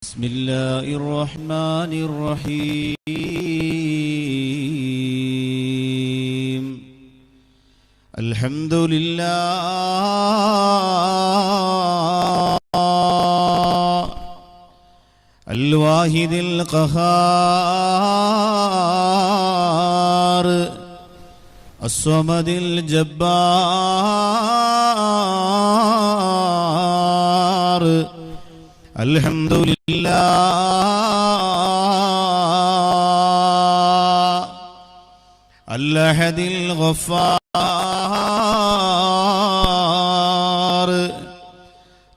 بسم الله الرحمن الرحيم الحمد لله الواحد القهار الصمد الجبار الحمد لله الأحد الغفار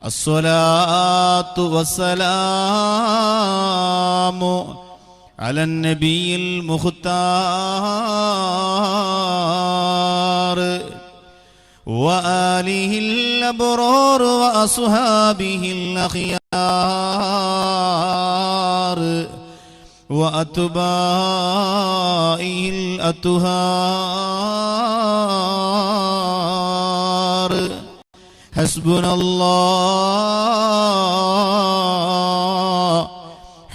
الصلاة والسلام على النبي المختار وآله الأبرار وأصحابه الأخيار وأتباعه الأطهار حسبنا الله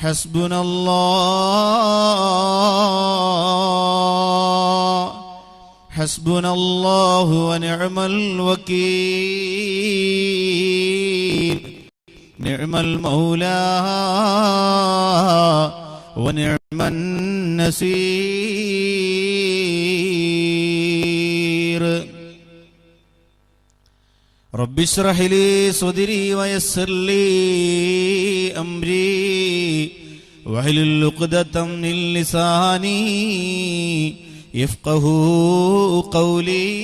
حسبنا الله حسبنا الله ونعم الوكيل نعم المولى ونعم النصير رب اشرح لي صدري ويسر لي أمري واحلل عقدة من لساني يفقهوا قولي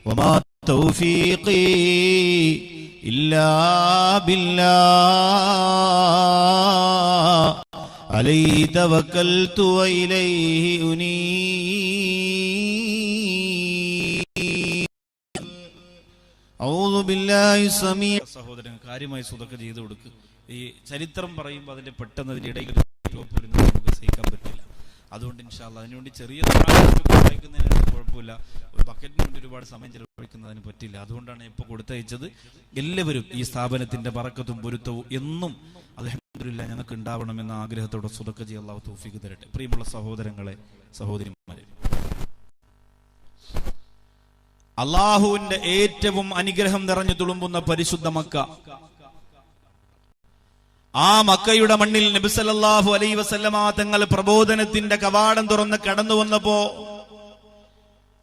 وما توفيقي إلا بالله عليه توكلت وإليه أنيب أعوذ بالله السميع സഹോദരൻ കാര്യമായി സ്വതക്ക ചെയ്തു കൊടുക്കുക. ഈ ചരിത്രം പറയുമ്പോൾ അതിന്റെ പെട്ടെന്ന് അതിന്റെ ഇടയിൽ നമുക്ക് സഹിക്കാൻ പറ്റില്ല. അതുകൊണ്ട് ഇൻഷാ അല്ലാഹ് അതിനുവേണ്ടി ചെറിയ വായിക്കുന്നതിന് കുഴപ്പമില്ല. ഒരു ബക്കറ്റിന് വേണ്ടി ഒരുപാട് സമയം ചെലവഴിക്കുന്നതിന് പറ്റില്ല. അതുകൊണ്ടാണ് ഇപ്പോൾ കൊടുത്തയച്ചത്. എല്ലാവരും ഈ സ്ഥാപനത്തിന്റെ ബറക്കത്തും പൊരുത്തവും എന്നും അൽഹംദുലില്ലാഹ് ഞങ്ങൾക്ക് ഉണ്ടാവണമെന്ന ആഗ്രഹത്തോടെ സ്വതക്ക ചെയ്യാൻ അല്ലാഹു തൗഫീഖ് തരട്ടെ. പ്രിയമുള്ള സഹോദരങ്ങളെ, സഹോദരിമാരെ, അള്ളാഹുവിന്റെ ഏറ്റവും അനുഗ്രഹം നിറഞ്ഞു തുളുമ്പുന്ന പരിശുദ്ധ മക്ക, ആ മക്കയുടെ മണ്ണിൽ നബി സല്ലല്ലാഹു അലൈഹി വസല്ലമ തങ്ങൾ പ്രബോധനത്തിന്റെ കവാടം തുറന്ന് കടന്നു വന്നപ്പോ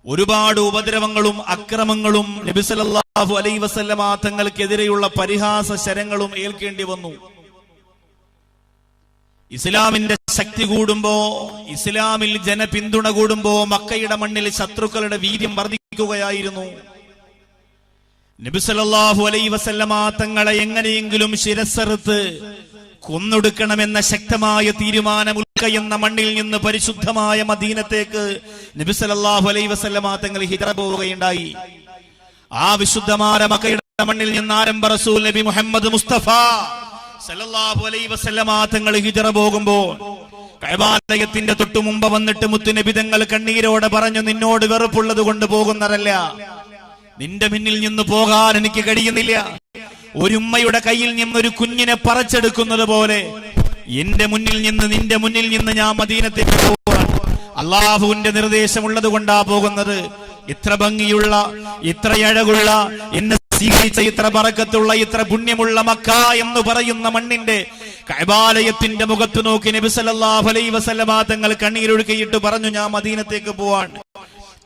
ഒരുപാട് ഉപദ്രവങ്ങളും അക്രമങ്ങളും നബി സല്ലല്ലാഹു അലൈഹി വസല്ലമ തങ്ങൾക്കെതിരെയുള്ള പരിഹാസ ശരങ്ങളും ഏൽക്കേണ്ടി വന്നു. ഇസ്ലാമിന്റെ ശക്തി കൂടുമ്പോ, ഇസ്ലാമിൽ ജനപിന്തുണ കൂടുമ്പോ മക്കയുടെ മണ്ണിൽ ശത്രുക്കളുടെ വീര്യം വർദ്ധിക്കുകയായിരുന്നു. നബി സല്ലല്ലാഹു അലൈഹി വസല്ലമ തങ്ങളെ എങ്ങനെയെങ്കിലും ശിരസ്സറുത്ത് കൊന്നൊടുക്കണമെന്ന ശക്തമായ തീരുമാനം എന്ന മണ്ണിൽ നിന്ന് പരിശുദ്ധമായ മദീനത്തേക്ക് നബി സല്ലല്ലാഹു അലൈഹി വസല്ലമ തങ്ങൾ ഹിജ്റ പോവുകയുണ്ടായി. ആ വിശുദ്ധമായ മക്കയുടെ മണ്ണിൽ നിന്ന് ആരംഭ റസൂൽ നബി മുഹമ്മദ് മുസ്തഫ സല്ലല്ലാഹു അലൈഹി വസല്ലമ തങ്ങൾ ഹിജ്റ പോകുമ്പോൾ കഅബാലയത്തിന്റെ തൊട്ടു മുമ്പ് വന്നിട്ട് മുത്തുനബി തങ്ങൾ കണ്ണീരോടെ പറഞ്ഞു, നിന്നോട് വെറുപ്പുള്ളത് കൊണ്ട് പോകുന്നതല്ല, നിന്റെ മുന്നിൽ നിന്ന് പോകാൻ എനിക്ക് കഴിയുന്നില്ല. ഒരു ഉമ്മയുടെ കയ്യിൽ നിന്നൊരു കുഞ്ഞിനെ പറിച്ചെടുക്കുന്നത് പോലെ എന്റെ മുന്നിൽ നിന്ന്, നിന്റെ മുന്നിൽ നിന്ന് ഞാൻ മദീനത്തേക്ക് പോകാൻ അള്ളാഹുവിന്റെ നിർദ്ദേശമുള്ളത് കൊണ്ടാ പോകുന്നത്. ഇത്ര ഭംഗിയുള്ള, ഇത്ര അഴകുള്ള, എന്നെ സ്വീകരിച്ച ഇത്ര ബറക്കത്തുള്ള, ഇത്ര പുണ്യമുള്ള മക്ക എന്ന് പറയുന്ന മണ്ണിന്റെ കഅബാലയത്തിന്റെ മുഖത്ത് നോക്കി നബി സല്ലല്ലാഹു അലൈഹി വസല്ലമ തങ്ങൾ കണ്ണീരൊഴുക്കിയിട്ട് പറഞ്ഞു, ഞാൻ മദീനത്തേക്ക് പോവാൻ.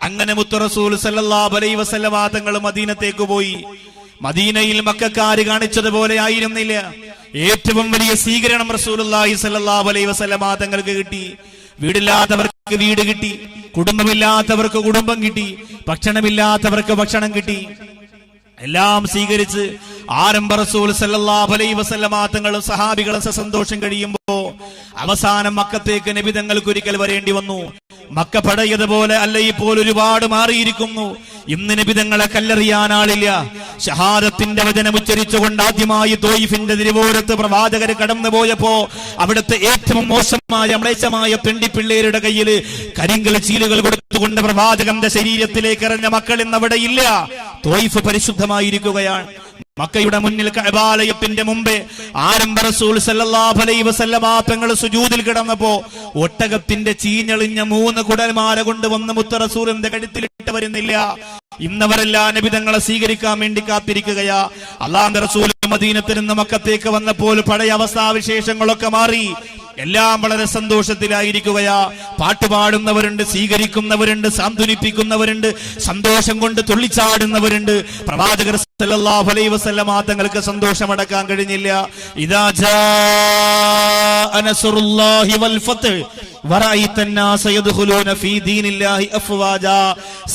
അങ്ങനെ മുത്തു റസൂൽ സല്ലല്ലാഹു അലൈഹി വസല്ലമ തങ്ങൾ മദീനത്തേക്ക് പോയി. മദീനയിൽ മക്കക്കാര് കാണിച്ചതുപോലെ ആയിരുന്നില്ല. ഏറ്റവും വലിയ സ്വീകരണം റസൂലുള്ളാഹി സല്ലല്ലാഹു അലൈഹി വസല്ലമ തങ്ങൾക്ക് കിട്ടി. വീടില്ലാത്തവർക്ക് വീട് കിട്ടി, കുടുംബമില്ലാത്തവർക്ക് കുടുംബം കിട്ടി, ഭക്ഷണമില്ലാത്തവർക്ക് ഭക്ഷണം കിട്ടി. എല്ലാം സ്വീകരിച്ച് ആരംഭ റസൂൽ സല്ലല്ലാഹു അലൈഹി വസല്ലമ തങ്ങൾ സഹാബികളെ സന്തോഷം കഴിയുമ്പോ അവസാനം മക്കത്തേക്ക് നബി തങ്ങൾക്ക് ഒരിക്കൽ വരേണ്ടി വന്നു. മക്ക പടയതുപോലെ അല്ല, ഇപ്പോൾ ഒരുപാട് മാറിയിരിക്കുന്നു. ഇന്ന് നബി തങ്ങളെ കല്ലെറിയാൻ ആളില്ല. ഷഹാദത്തിന്റെ വചനം ഉച്ചരിച്ചുകൊണ്ട് ആദ്യമായി തോയിഫിന്റെ തിരുവോരത്ത് പ്രവാചകർ കടന്നു പോയപ്പോ അവിടുത്തെ ഏറ്റവും മോശമായ മ്ലേച്ഛമായ പെണ്ണിപ്പിള്ളേരുടെ കയ്യിൽ കരിങ്കൽ ചീലുകൾ കൊടുത്തുകൊണ്ട് പ്രവാചകന്റെ ശരീരത്തിലേക്ക് എറിഞ്ഞ മക്കൾ ഇന്ന് അവിടെ ഇല്ല. തോയിഫ് പരിശുദ്ധമായിരിക്കുകയാണ്. മക്കയുടെ മുന്നിൽ കഅബാലയത്തിന്റെ മുമ്പേ ആരംഭ റസൂൽ സല്ലല്ലാഹു അലൈഹി വസല്ലമ തങ്ങൾ സുജൂദിൽ കിടന്നപ്പോ ഒട്ടകത്തിന്റെ ചീഞ്ഞളിഞ്ഞ 3 കുടൽമാല കൊണ്ടുവന്ന് മുത്ത റസൂലിന്റെ കഴുത്തിലിട്ട് വരുന്നില്ല. ഇന്നവരെല്ലാം നബി തങ്ങളെ സ്വീകരിക്കാൻ വേണ്ടി കാത്തിരിക്കുകയാ. അല്ലാഹുവിന്റെ റസൂൽ മദീനത്തിൽ നിന്ന് മക്കത്തേക്ക് വന്നപ്പോൾ പഴയ അവസ്ഥാവിശേഷങ്ങളൊക്കെ മാറി. എല്ലാം വളരെ സന്തോഷത്തിലായിരിക്കുകയാ. പാട്ടുപാടുന്നവരുണ്ട്, സ്വീകരിക്കുന്നവരുണ്ട്, സാന്ത്വനിപ്പിക്കുന്നവരുണ്ട്, സന്തോഷം കൊണ്ട് തുള്ളിച്ചാടുന്നവരുണ്ട്. പ്രവാചകർ സല്ലല്ലാഹു അലൈഹി വസല്ലമ തങ്ങൾക്ക് സന്തോഷമടക്കാൻ കഴിഞ്ഞില്ല. ഇദാ ജാഅ നസ്റുല്ലാഹി വൽ ഫത്ഹ് വറഅയ്തന്നാസ യദ്ഖുലൂന ഫീ ദീനില്ലാഹി അഫ്വാജാ.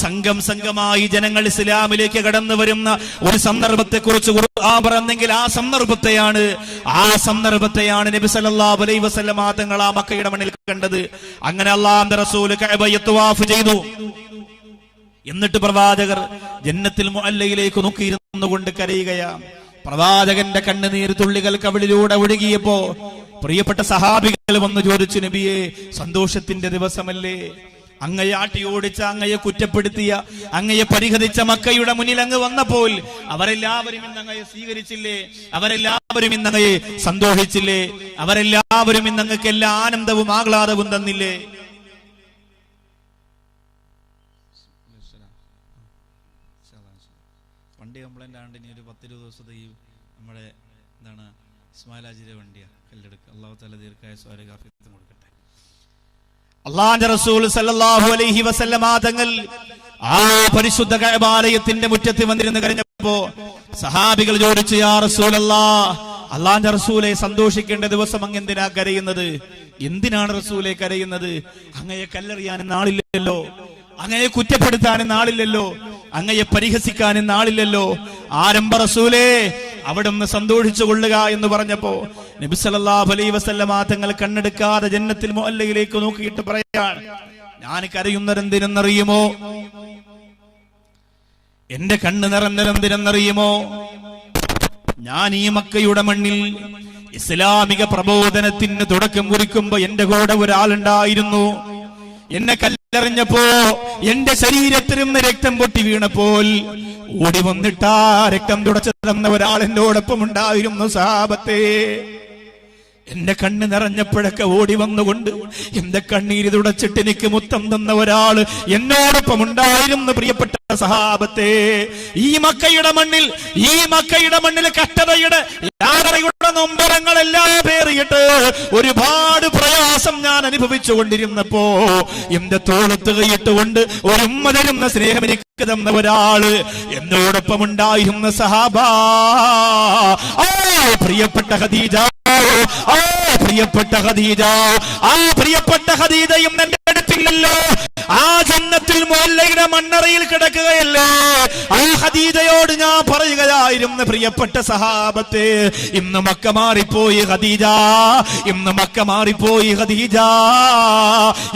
സംഘം സംഘമായി ജനങ്ങൾ ഇസ്ലാമിലേക്ക് കടന്നു വരുന്ന ഒരു സന്ദർഭത്തെക്കുറിച്ച് ഖുർആൻ പറഞ്ഞെങ്കിൽ ആ സന്ദർഭത്തെയാണ് നബി സല്ലല്ലാഹു അലൈഹി വസല്ലമ തങ്ങൾ ആ മക്കയുടെ മണ്ണിൽ കണ്ടത്. അങ്ങനെ അല്ലാഹുവിന്റെ റസൂൽ കഅബയെ തവാഫ് ചെയ്തു. എന്നിട്ട് പ്രവാചകർ ജന്നത്തുൽ മുഅല്ലയിലേക്ക് നോക്കിയിരുന്നു കൊണ്ട് കരയുകയാണ്. പ്രവാചകന്റെ കണ്ണുനീർ തുള്ളികൾ കവിളിലൂടെ ഒഴുകിയപ്പോ പ്രിയപ്പെട്ട സഹാബികൾ വന്ന് ചോദിച്ചു, നബിയെ, സന്തോഷത്തിന്റെ ദിവസമല്ലേ? അങ്ങയെ ആട്ടി ഓടിച്ച, അങ്ങയെ കുറ്റപ്പെടുത്തിയ, അങ്ങയെ പരിഹരിച്ച മക്കയുടെ മുന്നിൽ അങ്ങ് വന്നപ്പോൾ അവരെല്ലാവരും ഇന്ന് അങ്ങയെ സ്വീകരിച്ചില്ലേ? അവരെല്ലാവരും ഇന്ന് അങ്ങയെ സന്തോഷിച്ചില്ലേ? അവരെല്ലാവരും ഇന്ന് അങ്ങക്ക് എല്ലാ ആനന്ദവും ആഹ്ലാദവും തന്നില്ലേ? വണ്ടി കംപ്ലൈന്റ് ആണ്ട് ഇനി ഒരു 10-20 ദിവസത്തെ ഈ നമ്മുടെ എന്താണ് ഇസ്മായിലാജിയുടെ വണ്ടിയാ കല്ലെടുക്കുക. അള്ളാഹു തആല ദീർഘായുസ്സും ആഫിയത്തും കൊടുക്കട്ടെ. അല്ലാഹുവിന്റെ റസൂൽ സല്ലല്ലാഹു അലൈഹി വസല്ലമ തങ്ങൾ ആ പരിശുദ്ധ കഅബാലയത്തിന്റെ മുറ്റത്ത് വന്നിരുന്ന് കരഞ്ഞപ്പോ സഹാബികൾ ചോദിച്ചു, യാ റസൂലല്ലാഹ്, അല്ലാഹുവിന്റെ റസൂലെ, സന്തോഷിക്കേണ്ട ദിവസം അങ്ങ് എന്തിനാ കരയുന്നത്? എന്തിനാണ് റസൂലെ കരയുന്നത്? അങ്ങയെ കല്ലെറിയാൻ നാളില്ലല്ലോ, അങ്ങയെ കുറ്റപ്പെടുത്താൻ നാളില്ലല്ലോ, അങ്ങയെ പരിഹസിക്കാൻ നാളില്ലല്ലോ. ആരംഭ റസൂലേ, അവിടുന്ന് സന്തോഷിച്ചു കൊള്ളുക എന്ന് പറഞ്ഞപ്പോ നബി സല്ലല്ലാഹു അലൈഹി വസല്ലമ തങ്ങൾ കണ്ണെടുക്കാതെ ജന്നത്തുൽ മുഅല്ലയിലേക്ക് നോക്കിയിട്ട് പറയാണ്, ഞാൻ കരയുന്നതെന്തിനെന്നറിയുമോ? എന്റെ കണ്ണ് നിറഞ്ഞതെന്തിനെന്നറിയുമോ? ഞാൻ ഈ മക്കയുടെ മണ്ണിൽ ഇസ്ലാമിക പ്രബോധനത്തിന് തുടക്കം കുറിക്കുമ്പോ എന്റെ കൂടെ ഒരാളുണ്ടായിരുന്നു. എന്നെ കല്ലെറിഞ്ഞപ്പോ എന്റെ ശരീരത്തിൽ നിന്ന് രക്തം പൊട്ടി വീണപ്പോൾ ഓടി വന്നിട്ടാ രക്തം തുടച്ചു തന്ന ഒരാൾ എന്നോടൊപ്പം ഉണ്ടായിരുന്നു. സഹാബത്തെ, എന്റെ കണ്ണ് നിറഞ്ഞപ്പോഴൊക്കെ ഓടി വന്നുകൊണ്ട് എന്റെ കണ്ണീര് തുടച്ചിട്ട് എനിക്ക് മുത്തം തന്ന ഒരാൾ എന്നോടൊപ്പം ഉണ്ടായിരുന്നു. പ്രിയപ്പെട്ട സഹാബത്തെ, ഈ മക്കയുടെ മണ്ണിൽ കഷ്ടതയുടെ യാതനയുടെ നൊമ്പരങ്ങളെല്ലാം പേറിയിട്ട് ഒരുപാട് പ്രയാസം ഞാൻ അനുഭവിച്ചു കൊണ്ടിരുന്നപ്പോ എന്റെ തോളത്ത് കൈയിട്ടുകൊണ്ട് ഒരു ഉമ്മ തരുന്ന സ്നേഹം എനിക്ക് തന്ന ഒരാള് എന്നോടൊപ്പം ഉണ്ടായിരുന്ന സഹാബ. പ്രിയപ്പെട്ട ഖദീജ, പ്രിയപ്പെട്ട ഖദീജയും എന്റെ അടുത്തില്ലല്ലോ. ആ ജന്നത്തുൽ മുഅല്ലയുടെ മണ്ണറയിൽ കിടക്കുകയല്ലേ. ആ ഖദീജയോട് ഞാൻ പറയുകയായിരുന്നു, പ്രിയപ്പെട്ട സഹാബത്തെ, ഇന്ന് മക്ക മാറിപ്പോയി ഖദീജ, ഇന്ന് മക്ക മാറിപ്പോയി ഖദീജ.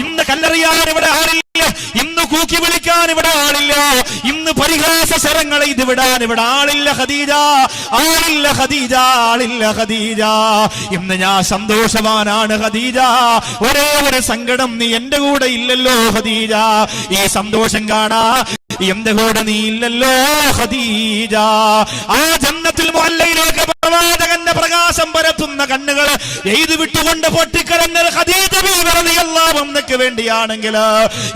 ഇന്ന് കല്ലെറിയാൻ ഇവിടെ ആളില്ല, ഇന്ന് കൂക്കി വിളിക്കാൻ ഇവിടെ ആളില്ല, ഇന്ന് പരിഹാസ ശരങ്ങളെ ഇത് വിടാൻ ഇവിടെ ആളില്ല ഖദീജ, ആളില്ല ഖദീജ, ആളില്ല ഖദീജ. ഇന്ന് ഞാൻ സന്തോഷവാനാണ് ഖദീജ. ഒരേ ഒരു സങ്കടം, നീ എന്റെ കൂടെ ഇല്ലല്ലോ ഖദീജ. ഈ സന്തോഷം കാണാ എന്റെ കൂടെ നീ ഇല്ലല്ലോ ഖദീജ. ആ ജന്നത്തുൽ മുഅല്ലയിലേക്ക് പ്രവാചകന്റെ പ്രകാശം പരത്തുന്ന കണ്ണുകൾ എഴുതി വിട്ടുകൊണ്ട് പൊട്ടിക്കരഞ്ഞത് ഖദീജ ബീവി റളിയല്ലാഹു അൻഹയ്ക്ക് വേണ്ടിയാണെങ്കിൽ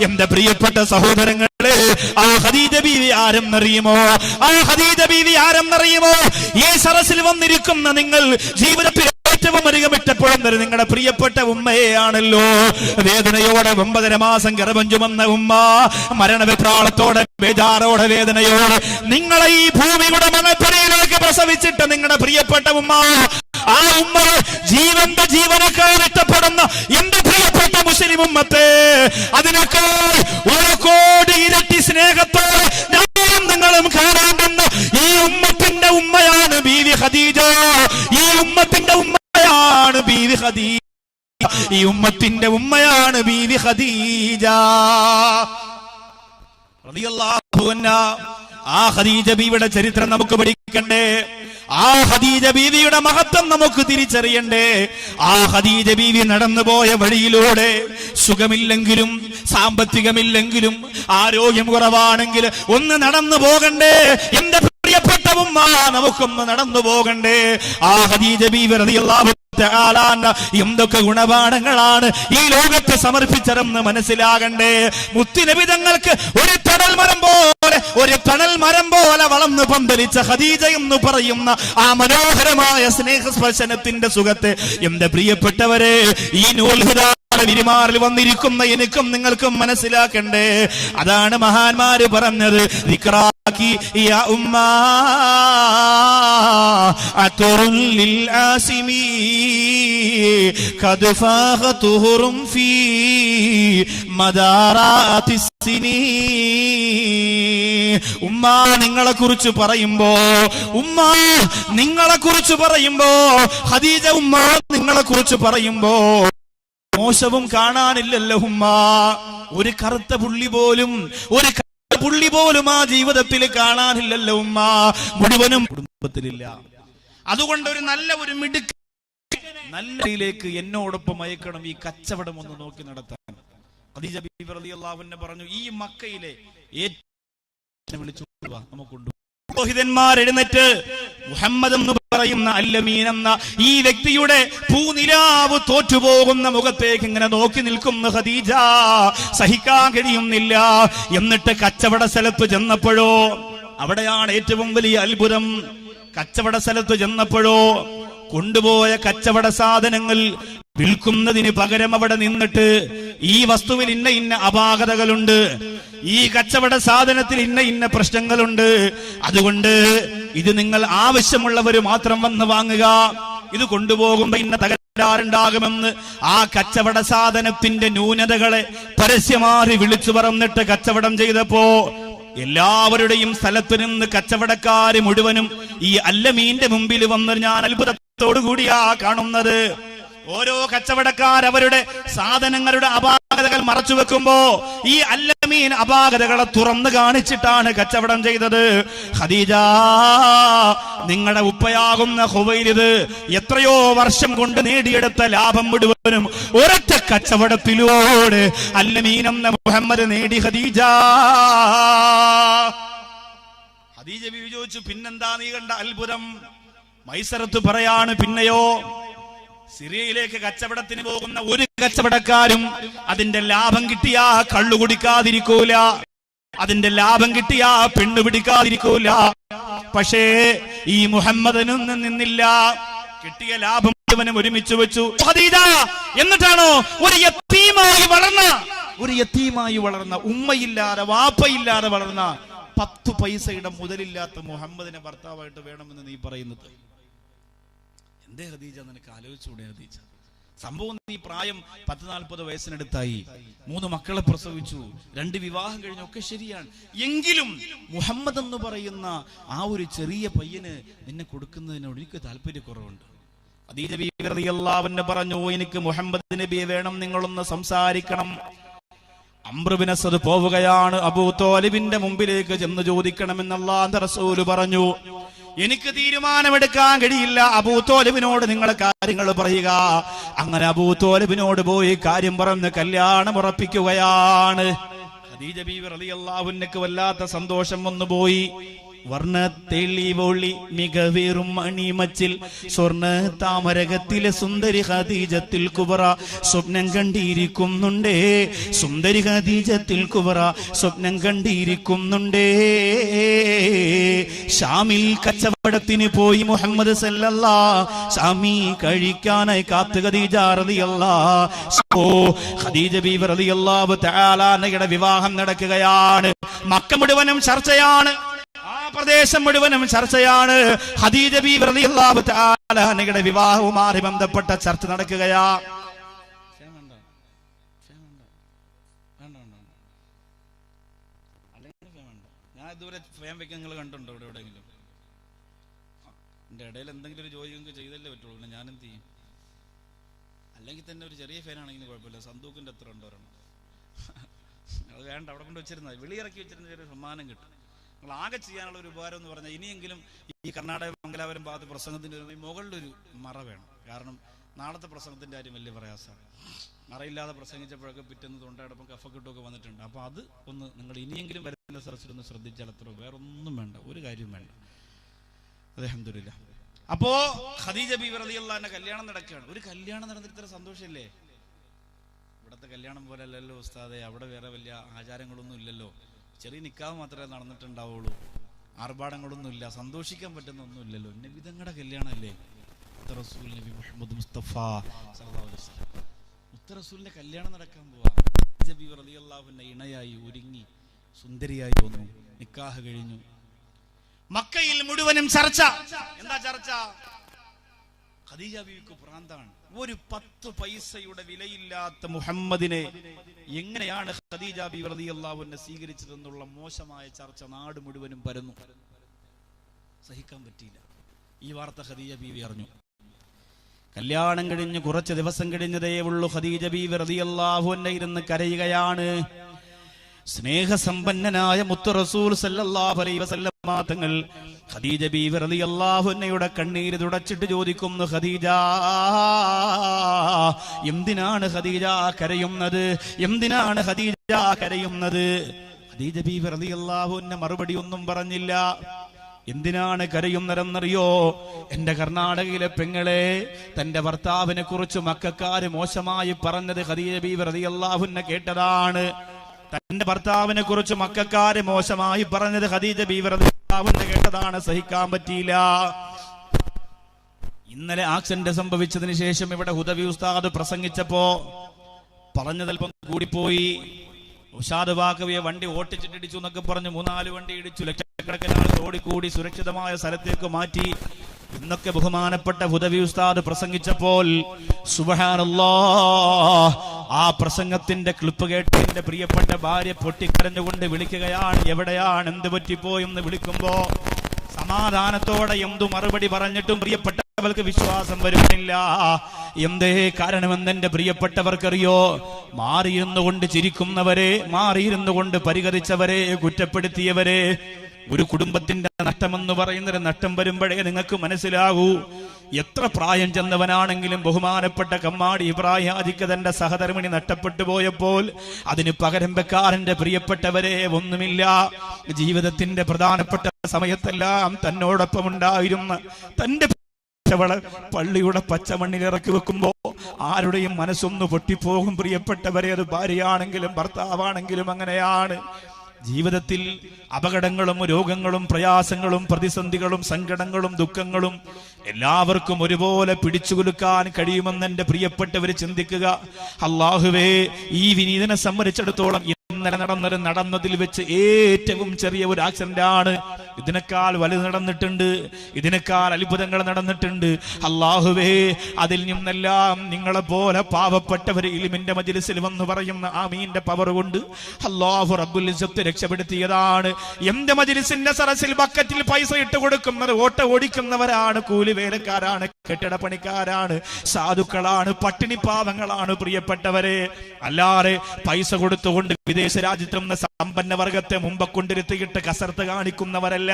എന്റെ പ്രിയപ്പെട്ട സഹോദരങ്ങളെ, ആ ഖദീജ ബീവി ആരെന്നറിയുമോ? ആ ഖദീജ ബീവി ആരെന്നറിയുമോ? ഈ സരസിൽ വന്നിരിക്കുന്ന നിങ്ങൾ ജീവിതത്തിൽ ഏറ്റവും അധികം ഇഷ്ടപ്പെടുന്നത് നിങ്ങളുടെ പ്രിയപ്പെട്ട ഉമ്മയെയാണല്ലോ. വേദനയോടെ 9.5 മാസം ഗർഭം ചുമന്ന ഉമ്മ, മരണവിപ്രാളത്തോടെ ബേജാറോടെ വേദനയോടെ നിങ്ങളെ ഈ ഭൂമിയുടെ മണപ്പരയിലേക്ക് പ്രസവിച്ചിട്ട് നിങ്ങളുടെ പ്രിയപ്പെട്ട ഉമ്മ, ആ ഉമ്മ ജീവന്റെ ജീവനക്കാർ ഇഷ്ടപ്പെടുന്ന എന്റെ പ്രിയപ്പെട്ട മുസ്ലിം ഉമ്മത്തെ, അതിനേക്കാൾ 1 കോടി ഇരട്ടി സ്നേഹത്തോടെ ഞാനും നിങ്ങളും കാണാമെന്ന ഈ ഉമ്മത്തിന്റെ ഉമ്മയാണ് ബീവി ഖദീജ. ഈ ഉമ്മത്തിന്റെ ഉമ്മയാണ് ബീവി ഖദീജ. ഈ ഉമ്മത്തിന്റെ ഉമ്മയാണ് ബീവി ഖദീജ റളിയല്ലാഹു അൻഹാ. ആ ഖദീജ ബീവിയുടെ ചരിത്രം നമുക്ക് പഠിക്കണ്ടേ? ആ ഖദീജ ബീവിയുടെ മഹത്വം നമുക്ക് തിരിച്ചറിയണ്ടേ? ആ ഖദീജ ബീവി നടന്നുപോയ വഴിയിലൂടെ സുഖമില്ലെങ്കിലും സാമ്പത്തികമില്ലെങ്കിലും ആരോഗ്യം കുറവാണെങ്കിൽ ഒന്ന് നടന്നു പോകണ്ടേ? എന്റെ പ്രിയപ്പെട്ട ഉമ്മ നമുക്കൊന്ന് നടന്നു പോകണ്ടേ? ആ ഖദീജ ബീവി റളിയല്ലാഹു തആല എന്തൊക്കെ ഗുണപാഠങ്ങളാണ് ഈ ലോകത്തെ സമർപ്പിച്ചതെന്ന് മനസ്സിലാകണ്ടേ? മുത്തുനബി തങ്ങൾക്ക് ഒരു തണൽ മരം പോലെ വളർന്നു പന്തലിച്ച ഖദീജ എന്ന് പറയുന്ന ആ മനോഹരമായ സ്നേഹസ്പർശനത്തിന്റെ സുഖത്തെ എന്റെ പ്രിയപ്പെട്ടവരെ ഈ നൂൽഹുദാ വിരിമാറിൽ വന്നിരിക്കുന്ന എനിക്കും നിങ്ങൾക്കും മനസ്സിലാക്കണ്ടേ? അതാണ് മഹാന്മാര് പറഞ്ഞത്, ദിക്റാകി യാ ഉമ്മാ അത്റുൽ ലിൽ ആസിമി ഖദ് ഫാഖതുഹുറും ഫീ മദാറാത്തിസ് സിനീ. ഉമ്മ നിങ്ങളെ കുറിച്ച് പറയുമ്പോ ഖദീജ ഉമ്മ നിങ്ങളെ കുറിച്ച് പറയുമ്പോ മോശവും കാണാനില്ലല്ലോ ഉമ്മ. ഒരു കറുത്ത പുള്ളി പോലും ആ ജീവിതത്തിൽ കാണാനില്ലല്ലോ ഉമ്മ. മുഴുവനും കുടുംബത്തിലില്ല. അതുകൊണ്ട് ഒരു മിടുക്ക് നല്ലതിലേക്ക് എന്നോടൊപ്പം അയക്കണം, ഈ കച്ചവടം ഒന്ന് നോക്കി നടത്താൻ. ഖദീജ ബീവി റളിയല്ലാഹു അൻഹ പറഞ്ഞു, ഈ മക്കയിലെ ഏറ്റവും വിളിച്ചു നമുക്കുണ്ട്. പുരോഹിതന്മാർ എഴുന്നേറ്റ് മുഹമ്മദ് എന്ന് പറയുന്ന അല്ലമീൻ എന്ന ഈ വ്യക്തിയുടെ പൂനിലാവ് തോറ്റുപോകുന്ന മുഖത്തേക്ക് ഇങ്ങനെ നോക്കി നിൽക്കുന്ന ഖദീജ സഹിക്കാൻ കഴിയുന്നില്ല. എന്നിട്ട് കച്ചവട സ്ഥലത്ത് ചെന്നപ്പോഴോ, അവിടെയാണ് ഏറ്റവും വലിയ അത്ഭുതം. കച്ചവട സ്ഥലത്ത് ചെന്നപ്പോഴോ കൊണ്ടുപോയ കച്ചവട സാധനങ്ങൾ വിൽക്കുന്നതിന് പകരം അവിടെ നിന്നിട്ട് ഈ വസ്തുവിൽ ഇന്ന അപാകതകളുണ്ട്, ഈ കച്ചവട സാധനത്തിൽ ഇന്ന പ്രശ്നങ്ങളുണ്ട്, അതുകൊണ്ട് ഇത് നിങ്ങൾ ആവശ്യമുള്ളവർ മാത്രം വന്ന് വാങ്ങുക, ഇത് കൊണ്ടുപോകുമ്പോ ഇന്ന തകരാറുണ്ടാകുമെന്ന് ആ കച്ചവട സാധനത്തിന്റെ ന്യൂനതകളെ പരസ്യമാറി വിളിച്ചു പറഞ്ഞിട്ട് കച്ചവടം ചെയ്തപ്പോ എല്ലാവരുടെയും സ്ഥലത്ത് നിന്ന് കച്ചവടക്കാര് മുഴുവനും ഈ അല്ലമീന്റെ മുമ്പിൽ വന്ന് ഞാൻ അത്ഭുതത്തോടു കൂടിയാ കാണുന്നത്. ഓരോ കച്ചവടക്കാർ അവരുടെ സാധനങ്ങളുടെ അപാകതകൾ മറച്ചു വെക്കുമ്പോ ഈ അല്ലമീൻ അപാകതകളെ തുറന്നു കാണിച്ചിട്ടാണ് കച്ചവടം ചെയ്തത്. ഖദീജ, നിങ്ങളുടെ ഉപ്പയാകുന്ന ഖുവൈലിദ് എത്രയോ വർഷം കൊണ്ട് നേടിയെടുത്ത ലാഭം മുഴുവനും ഒരൊറ്റ കച്ചവടത്തിലൂടെ അല്ലമീൻ എന്ന മുഹമ്മദ് നേടി. ഖദീജ ബീവി ചോദിച്ചു, പിന്നെന്താ നീ കണ്ട അത്ഭുതം? മൈസറത്ത് പറയാണ്, പിന്നെയോ സിറിയയിലേക്ക് കച്ചവടത്തിന് പോകുന്ന ഒരു കച്ചവടക്കാരും അതിന്റെ ലാഭം കിട്ടിയാ കള്ളു കുടിക്കാതിരിക്കൂല, അതിന്റെ ലാഭം കിട്ടിയാ പെണ്ണു പിടിക്കാതിരിക്കൂല. പക്ഷേ ഈ മുഹമ്മദനൊന്നും നിന്നില്ല. കിട്ടിയ ലാഭം മുഴുവനും ഒരുമിച്ച് വെച്ചു. എന്നിട്ടാണോ ഒരു യത്തീമായി വളർന്ന ഉമ്മയില്ലാതെ വാപ്പയില്ലാതെ വളർന്ന 10 പൈസയുടെ മുതലില്ലാത്ത മുഹമ്മദിനെ ഭർത്താവായിട്ട് വേണമെന്ന് നീ പറയുന്നത്? എന്തേ ഖദീജ, നിനക്ക് ആലോചിച്ചൂടെ ഖദീജ? സംഭവം നീ പ്രായം 40-40 വയസ്സിനടുത്തായി, 3 മക്കളെ പ്രസവിച്ചു, 2 വിവാഹം കഴിഞ്ഞൊക്കെ ശരിയാണ്. എങ്കിലും മുഹമ്മദ് എന്ന് പറയുന്ന ആ ഒരു ചെറിയ പയ്യന് നിന്നെ കൊടുക്കുന്നതിനോട് എനിക്ക് താല്പര്യക്കുറവുണ്ട്. ഖദീജ ബീവി റളിയല്ലാഹു അൻഹ പറഞ്ഞു, എനിക്ക് മുഹമ്മദ് നബിയെ വേണം, നിങ്ങളൊന്ന് സംസാരിക്കണം. അംർ ബിൻ അസ്വദ് പോവുകയാണ്. അബൂ ത്വാലിബിന്റെ മുമ്പിലേക്ക് ചെന്ന് ചോദിക്കണമെന്ന് അല്ലാഹുവിന്റെ റസൂൽ പറഞ്ഞു. എനിക്ക് തീരുമാനമെടുക്കാൻ കഴിയില്ല, അബൂ ത്വാലിബിനോട് നിങ്ങളെ കാര്യങ്ങൾ പറയുക. അങ്ങനെ അബൂ ത്വാലിബിനോട് പോയി കാര്യം പറഞ്ഞ് കല്യാണം ഉറപ്പിക്കുകയാണ്. ഖദീജ ബീവി റളിയല്ലാഹു അൻഹയ്ക്ക് വല്ലാത്ത സന്തോഷം വന്നു പോയി. വർണ്ണ തെളിവൊളി മികവേറും മണിമച്ചിൽ സ്വർണ്ണ താമരകത്തിലെ സുന്ദരി ഖദീജത്തിൽ കുബറ സ്വപ്നം കണ്ടിരിക്കുന്നുണ്ടേ, സുന്ദരി ഖദീജത്തിൽ കുബറ സ്വപ്നം കണ്ടിരിക്കുന്നുണ്ടേ. ഷാമിൽ കച്ചവടത്തിന് പോയി മുഹമ്മദ് സല്ലല്ലാഹു ഷാമി കഴിക്കാനായി കാത്ത് ഖദീജ റളിയല്ലാഹു. ഖദീജ ബീവി റളിയല്ലാഹു തആല അൻഹയുടെ വിവാഹം നടക്കുകയാണ്. മക്ക മുഴുവനും ചർച്ചയാണ്, പ്രദേശം മുഴുവനും ചർച്ചയാണ്. ഖദീജ ബീവി റളിയല്ലാഹു തആല അൻഹയുടെ വിവാഹവുമായി ബന്ധപ്പെട്ട ചർച്ച നടക്കുകയാ. ഞാൻ ഇതുവരെ ഫേം വെക്കാൻ നിങ്ങൾ കണ്ടുണ്ടോ ഇവിടെ എവിടെയെങ്കിലും? എന്റെ ഇടയിൽ എന്തെങ്കിലും ഒരു ജോലി നിങ്ങൾക്ക് ചെയ്തല്ലേ പറ്റുള്ളൂ, പിന്നെ ഞാൻ എന്ത് ചെയ്യും? അല്ലെങ്കിൽ തന്നെ ഒരു ചെറിയ ഫാനാണെങ്കിലും കുഴപ്പമില്ല, സന്തൂക്കിന്റെ എത്ര ഉണ്ടോ ഒരെണ്ണം, അത് വേണ്ട, അവിടെ കൊണ്ട് വെച്ചിരുന്നാൽ വെളിയിറക്കി വെച്ചിരുന്ന ചെറിയ സമ്മാനം കിട്ടും. നിങ്ങൾ ആകെ ചെയ്യാനുള്ള ഒരു ഉപകാരം എന്ന് പറഞ്ഞാൽ ഇനിയെങ്കിലും ഈ കർണാടക മംഗലാപുരം ഭാഗത്ത് പ്രസംഗത്തിന്റെ മുകളിലൊരു മറ വേണം. കാരണം നാളത്തെ പ്രസംഗത്തിന്റെ കാര്യം വലിയ പ്രയാസമാണ്. മറയില്ലാതെ പ്രസംഗിച്ചപ്പോഴൊക്കെ പിറ്റേന്ന് തൊണ്ടയടപ്പം കഫക്കെട്ടൊക്കെ വന്നിട്ടുണ്ട്. അപ്പൊ അത് ഒന്ന് നിങ്ങൾ ഇനിയെങ്കിലും വരുന്ന സദസ്സിലൊന്ന് ശ്രദ്ധിച്ചാൽ അത്ര, വേറൊന്നും വേണ്ട, ഒരു കാര്യം വേണ്ട. അൽഹംദുലില്ലാഹ്. അപ്പോ ഖദീജ ബീവി റളിയല്ലാഹു അൻഹ കല്യാണം നടക്കുകയാണ്. ഒരു കല്യാണം നടന്നിട്ട് ഇത്ര സന്തോഷമില്ലേ? ഇവിടത്തെ കല്യാണം പോലെ അല്ലല്ലോ ഉസ്താദെ, അവിടെ വേറെ വലിയ ആചാരങ്ങളൊന്നും ഇല്ലല്ലോ, ചെറിയ നിക്കാഹ് മാത്രമേ നടന്നിട്ടുണ്ടാവുള്ളൂ, ആർഭാടങ്ങളൊന്നും ഇല്ല, സന്തോഷിക്കാൻ പറ്റുന്ന ഒന്നും ഇല്ലല്ലോ. നബിതങ്ങളുടെ കല്യാണമല്ലേ, റസൂൽ നബി മുഹമ്മദ് മുസ്തഫ സല്ലല്ലാഹു അലൈഹി വസല്ലം റസൂലിന്റെ കല്യാണം നടക്കാൻ പോവാ. ഖദീജ ബീവി റളിയല്ലാഹു അൻഹ ഇണയായി ഒരുങ്ങി സുന്ദരിയായി വന്നു, നിക്കാഹ് കഴിഞ്ഞു. മക്കയിൽ മുഴുവനും ചർച്ച. എന്താ ചർച്ച? ഖദീജ ബീവിക്ക് പ്രാന്താണ്. ഒരു 10 പൈസയുടെ വിലയില്ലാത്ത മുഹമ്മദിനെ എങ്ങനെയാണ് ഖദീജ ബീവി റളിയല്ലാഹു അൻഹ സ്വീകരിച്ചതെന്നുള്ള മോശമായ ചർച്ച നാട് മുഴുവനും പരന്നു. സഹിക്കാൻ പറ്റിയില്ല. ഈ വാർത്ത ഖദീജ ബീവി അറിഞ്ഞു. കല്യാണം കഴിഞ്ഞ് കുറച്ച് ദിവസം കഴിഞ്ഞതേ ഉള്ളൂ. ഖദീജ ബീവി റളിയല്ലാഹു അൻഹ ഇരുന്ന് കരയുകയാണ്. സ്നേഹസമ്പന്നനായ മുത്തു റസൂൽ സല്ലല്ലാഹു അലൈഹി വസല്ലം തങ്ങൾ ഖദീജ ബീവി റളിയല്ലാഹു അൻഹയുടെ കണ്ണീര് തുടച്ചിട്ട് ചോദിക്കുന്നു, ഖദീജ, എന്തിനാണ് ഖദീജ കരയുന്നത്? എന്തിനാണ് ഖദീജ കരയുന്നത്? ഖദീജ ബീവി റളിയല്ലാഹു അൻഹ മറുപടി ഒന്നും പറഞ്ഞില്ല. എന്തിനാണ് കരയുന്നതെന്നറിയോ? എന്റെ കർണാടകയിലെ പെങ്ങളെ, തന്റെ ഭർത്താവിനെ കുറിച്ച് മക്കക്കാര് മോശമായി പറഞ്ഞത് ഖദീജ ബീവി റളിയല്ലാഹു അൻഹ കേട്ടതാണ്. തന്റെ ഭർത്താവിനെ കുറിച്ച് മക്കക്കാര് മോശമായി പറഞ്ഞത് ഖദീജ ബീവി റളിയല്ലാഹു അൻഹ കേട്ടതാണ്. സഹിക്കാൻ പറ്റിയില്ല. ഇന്നലെ ആക്സിഡന്റ് സംഭവിച്ചതിന് ശേഷം ഇവിടെ ഹുദവി ഉസ്താദ് പ്രസംഗിച്ചപ്പോ പറഞ്ഞതൽപ്പം കൂടിപ്പോയി. ഉഷാദ് ബാക്കവിയെ വണ്ടി ഓട്ടിച്ചിട്ടിടിച്ചു എന്നൊക്കെ പറഞ്ഞ് 3-4 വണ്ടി ഇടിച്ചു. ലക്ഷക്കണക്കിന് ആളുകൾ ഓടിക്കൂടി സുരക്ഷിതമായ സ്ഥലത്തേക്ക് മാറ്റി എന്നൊക്കെ ബഹുമാനപ്പെട്ട ഹുദവി ഉസ്താദ് പ്രസംഗിച്ചപ്പോൾ സുബ്ഹാനല്ലാഹ്, ആ പ്രസംഗത്തിന്റെ ക്ലിപ്പ് കേട്ട് എന്റെ പ്രിയപ്പെട്ട ഭാര്യ പൊട്ടിക്കരഞ്ഞുകൊണ്ട് വിളിക്കുകയാണ്. എവിടെയാണ്, എന്ത് പറ്റിപ്പോയെന്ന് വിളിക്കുമ്പോ സമാധാനത്തോടെ എന്തു മറുപടി പറഞ്ഞിട്ടും പ്രിയപ്പെട്ടവർക്ക് വിശ്വാസം വരുന്നില്ല. എന്തേ കാരണമെന്ന് എന്റെ പ്രിയപ്പെട്ടവർക്കറിയോ? മാറിയിരുന്നു കൊണ്ട് ചിരിക്കുന്നവരെ, മാറിയിരുന്നു കൊണ്ട് പരിഹരിച്ചവരെ, കുറ്റപ്പെടുത്തിയവരെ, ഒരു കുടുംബത്തിന്റെ നഷ്ടമെന്ന് പറയുന്നൊരു നഷ്ടം വരുമ്പോഴേ നിങ്ങൾക്ക് മനസ്സിലാകൂ. എത്ര പ്രായം ചെന്നവനാണെങ്കിലും ബഹുമാനപ്പെട്ട കമ്മാടി ഇബ്രാഹിം ഹാജിക്ക് തന്റെ സഹധർമ്മിണി നഷ്ടപ്പെട്ടു പോയപ്പോൾ അതിന് പകരം വെക്കാരന്റെ പ്രിയപ്പെട്ടവരെ ഒന്നുമില്ല. ജീവിതത്തിന്റെ പ്രധാനപ്പെട്ട സമയത്തെല്ലാം തന്നോടൊപ്പം ഉണ്ടായിരുന്ന തന്റെ പള്ളിയുടെ പച്ചമണ്ണിൽ ഇറക്കി വെക്കുമ്പോ ആരുടെയും മനസ്സൊന്ന് പൊട്ടിപ്പോകും പ്രിയപ്പെട്ടവരെ. അത് ഭാര്യയാണെങ്കിലും ഭർത്താവാണെങ്കിലും അങ്ങനെയാണ്. ജീവിതത്തിൽ അപകടങ്ങളും രോഗങ്ങളും പ്രയാസങ്ങളും പ്രതിസന്ധികളും സങ്കടങ്ങളും ദുഃഖങ്ങളും എല്ലാവർക്കും ഒരുപോലെ പിടിച്ചുകൊടുക്കാൻ കഴിയുമെന്ന് എന്റെ പ്രിയപ്പെട്ടവര് ചിന്തിക്കുക. അല്ലാഹുവേ, ഈ വിനീതനെ സംബന്ധിച്ചിടത്തോളം ഇന്നലെ നടന്നതിൽ വെച്ച് ഏറ്റവും ചെറിയ ഒരു ആക്സിഡന്റ് ആണ്. ഇതിനേക്കാൾ വലുത് നടന്നിട്ടുണ്ട്, ഇതിനേക്കാൾ അത്ഭുതങ്ങൾ നടന്നിട്ടുണ്ട്. അല്ലാഹുവേ, അതിൽ നിന്നെല്ലാം നിങ്ങളെ പോലെ പാവപ്പെട്ടവര് ഇൽമിന്റെ മജ്ലിസിൽ വന്ന് പറയുന്ന ആമീന്റെ പവർ കൊണ്ട് അല്ലാഹു റബ്ബുൽ ഇസ്സത്ത് രക്ഷപ്പെടുത്തിയതാണ്. എന്റെ മജ്ലിസിന്റെ സരസിൽ ബക്കറ്റിൽ പൈസ ഇട്ട് കൊടുക്കുന്നത് ഓട്ട ഓടിക്കുന്നവരാണ്, കൂലി വേലക്കാരാണ്, കെട്ടിട പണിക്കാരാണ്, സാധുക്കളാണ്, പട്ടിണി പാവങ്ങളാണ് പ്രിയപ്പെട്ടവരെ. അല്ലാതെ പൈസ കൊടുത്തുകൊണ്ട് വിദേശ രാജ്യത്ത് നിന്ന് സമ്പന്ന വർഗത്തെ മുമ്പ് കൊണ്ടിരുത്തിയിട്ട് കസർത്ത് കാണിക്കുന്നവരല്ല.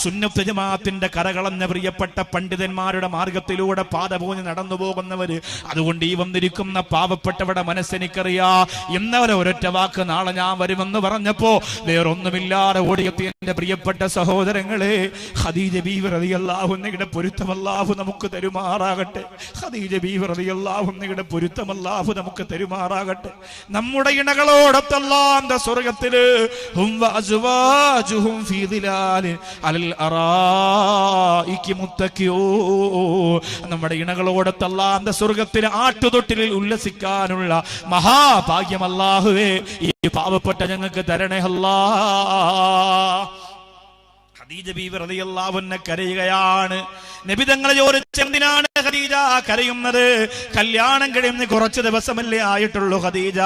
സുന്നത്ത് ജമാഅത്തിന്റെ കരകളഞ്ഞ പ്രിയപ്പെട്ട പണ്ഡിതന്മാരുടെ മാർഗത്തിലൂടെ പാദപോഞ്ഞ് നടന്നു പോകുന്നവര്. അതുകൊണ്ട് ഈ വന്നിരിക്കുന്ന പാവപ്പെട്ടവരുടെ മനസ്സെനിക്കറിയാ. എന്നവരെ ഒരൊറ്റ വാക്ക് നാളെ ഞാൻ വരുമെന്ന് പറഞ്ഞപ്പോ വേറൊന്നുമില്ലാതെ ഓടിയെത്തിയ എന്റെ പ്രിയപ്പെട്ട സഹോദരങ്ങളെ, ഖദീജ ബീവി റളിയല്ലാഹു അൻഹയുടെ പൊരുത്തം അല്ലാഹു നമുക്ക് തരുമാറാകട്ടെ. ഖദീജ ബീവി റളിയല്ലാഹു അൻഹയുടെ പൊരുത്തം അല്ലാഹു നമുക്ക് തരുമാറാകട്ടെ. നമ്മുടെ ഇണകളോടൊപ്പം അല്ലാഹുവിന്റെ സ്വർഗ്ഗത്തില് ഹും വഅസ്വാജുഹും ഫീ ദിലാലി അലൽ അറായികി മുത്തഖിഊ, നമ്മുടെ ഇണകളോടൊപ്പം അല്ലാഹുവിന്റെ സ്വർഗ്ഗത്തിലെ ആട്ടുതൊട്ടിലിൽ ഉല്ലസിക്കാനുള്ള മഹാഭാഗ്യം അല്ലാഹുവേ ഈ പാവപ്പെട്ട ഞങ്ങൾക്ക് തരണേ അല്ലാഹ്. ഖദീജ ബീവി റളിയല്ലാഹു അൻഹ കരയുകയാണ്. നബി തങ്ങളെ ചോദിച്ചു, എന്തിനാണ് ഖദീജ കരയുന്നത്? കല്യാണം കഴിഞ്ഞ് കുറച്ച് ദിവസമല്ലേ ആയിട്ടുള്ളൂ ഖദീജ,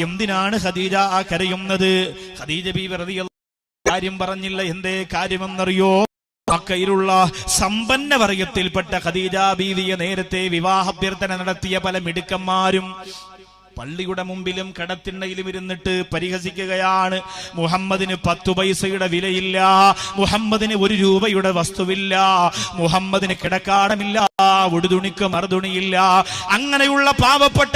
എന്തിനാണ് ഖദീജ കരയുന്നത്? ഖദീജ ബീവി റളിയല്ലാഹു കാര്യം പറഞ്ഞില്ല. എന്തേ കാര്യമെന്നറിയോ? മക്കയിലുള്ള സമ്പന്ന വർഗത്തിൽപ്പെട്ട ഖദീജ ബീവിയെ നേരത്തെ വിവാഹാഭ്യർത്ഥന നടത്തിയ പല മിടുക്കന്മാരും പള്ളിയുടെ മുമ്പിലും കടത്തിണ്ണയിലും ഇരുന്നിട്ട് പരിഹസിക്കുകയാണ്. മുഹമ്മദിന് 10 പൈസയുടെ വിലയില്ല, മുഹമ്മദിന് 1 രൂപയുടെ വസ്തുവില്ല, മുഹമ്മദിന് കിടക്കാടമില്ല, ഉടുതുണിക്ക് മറുതുണിയില്ല. അങ്ങനെയുള്ള പാവപ്പെട്ട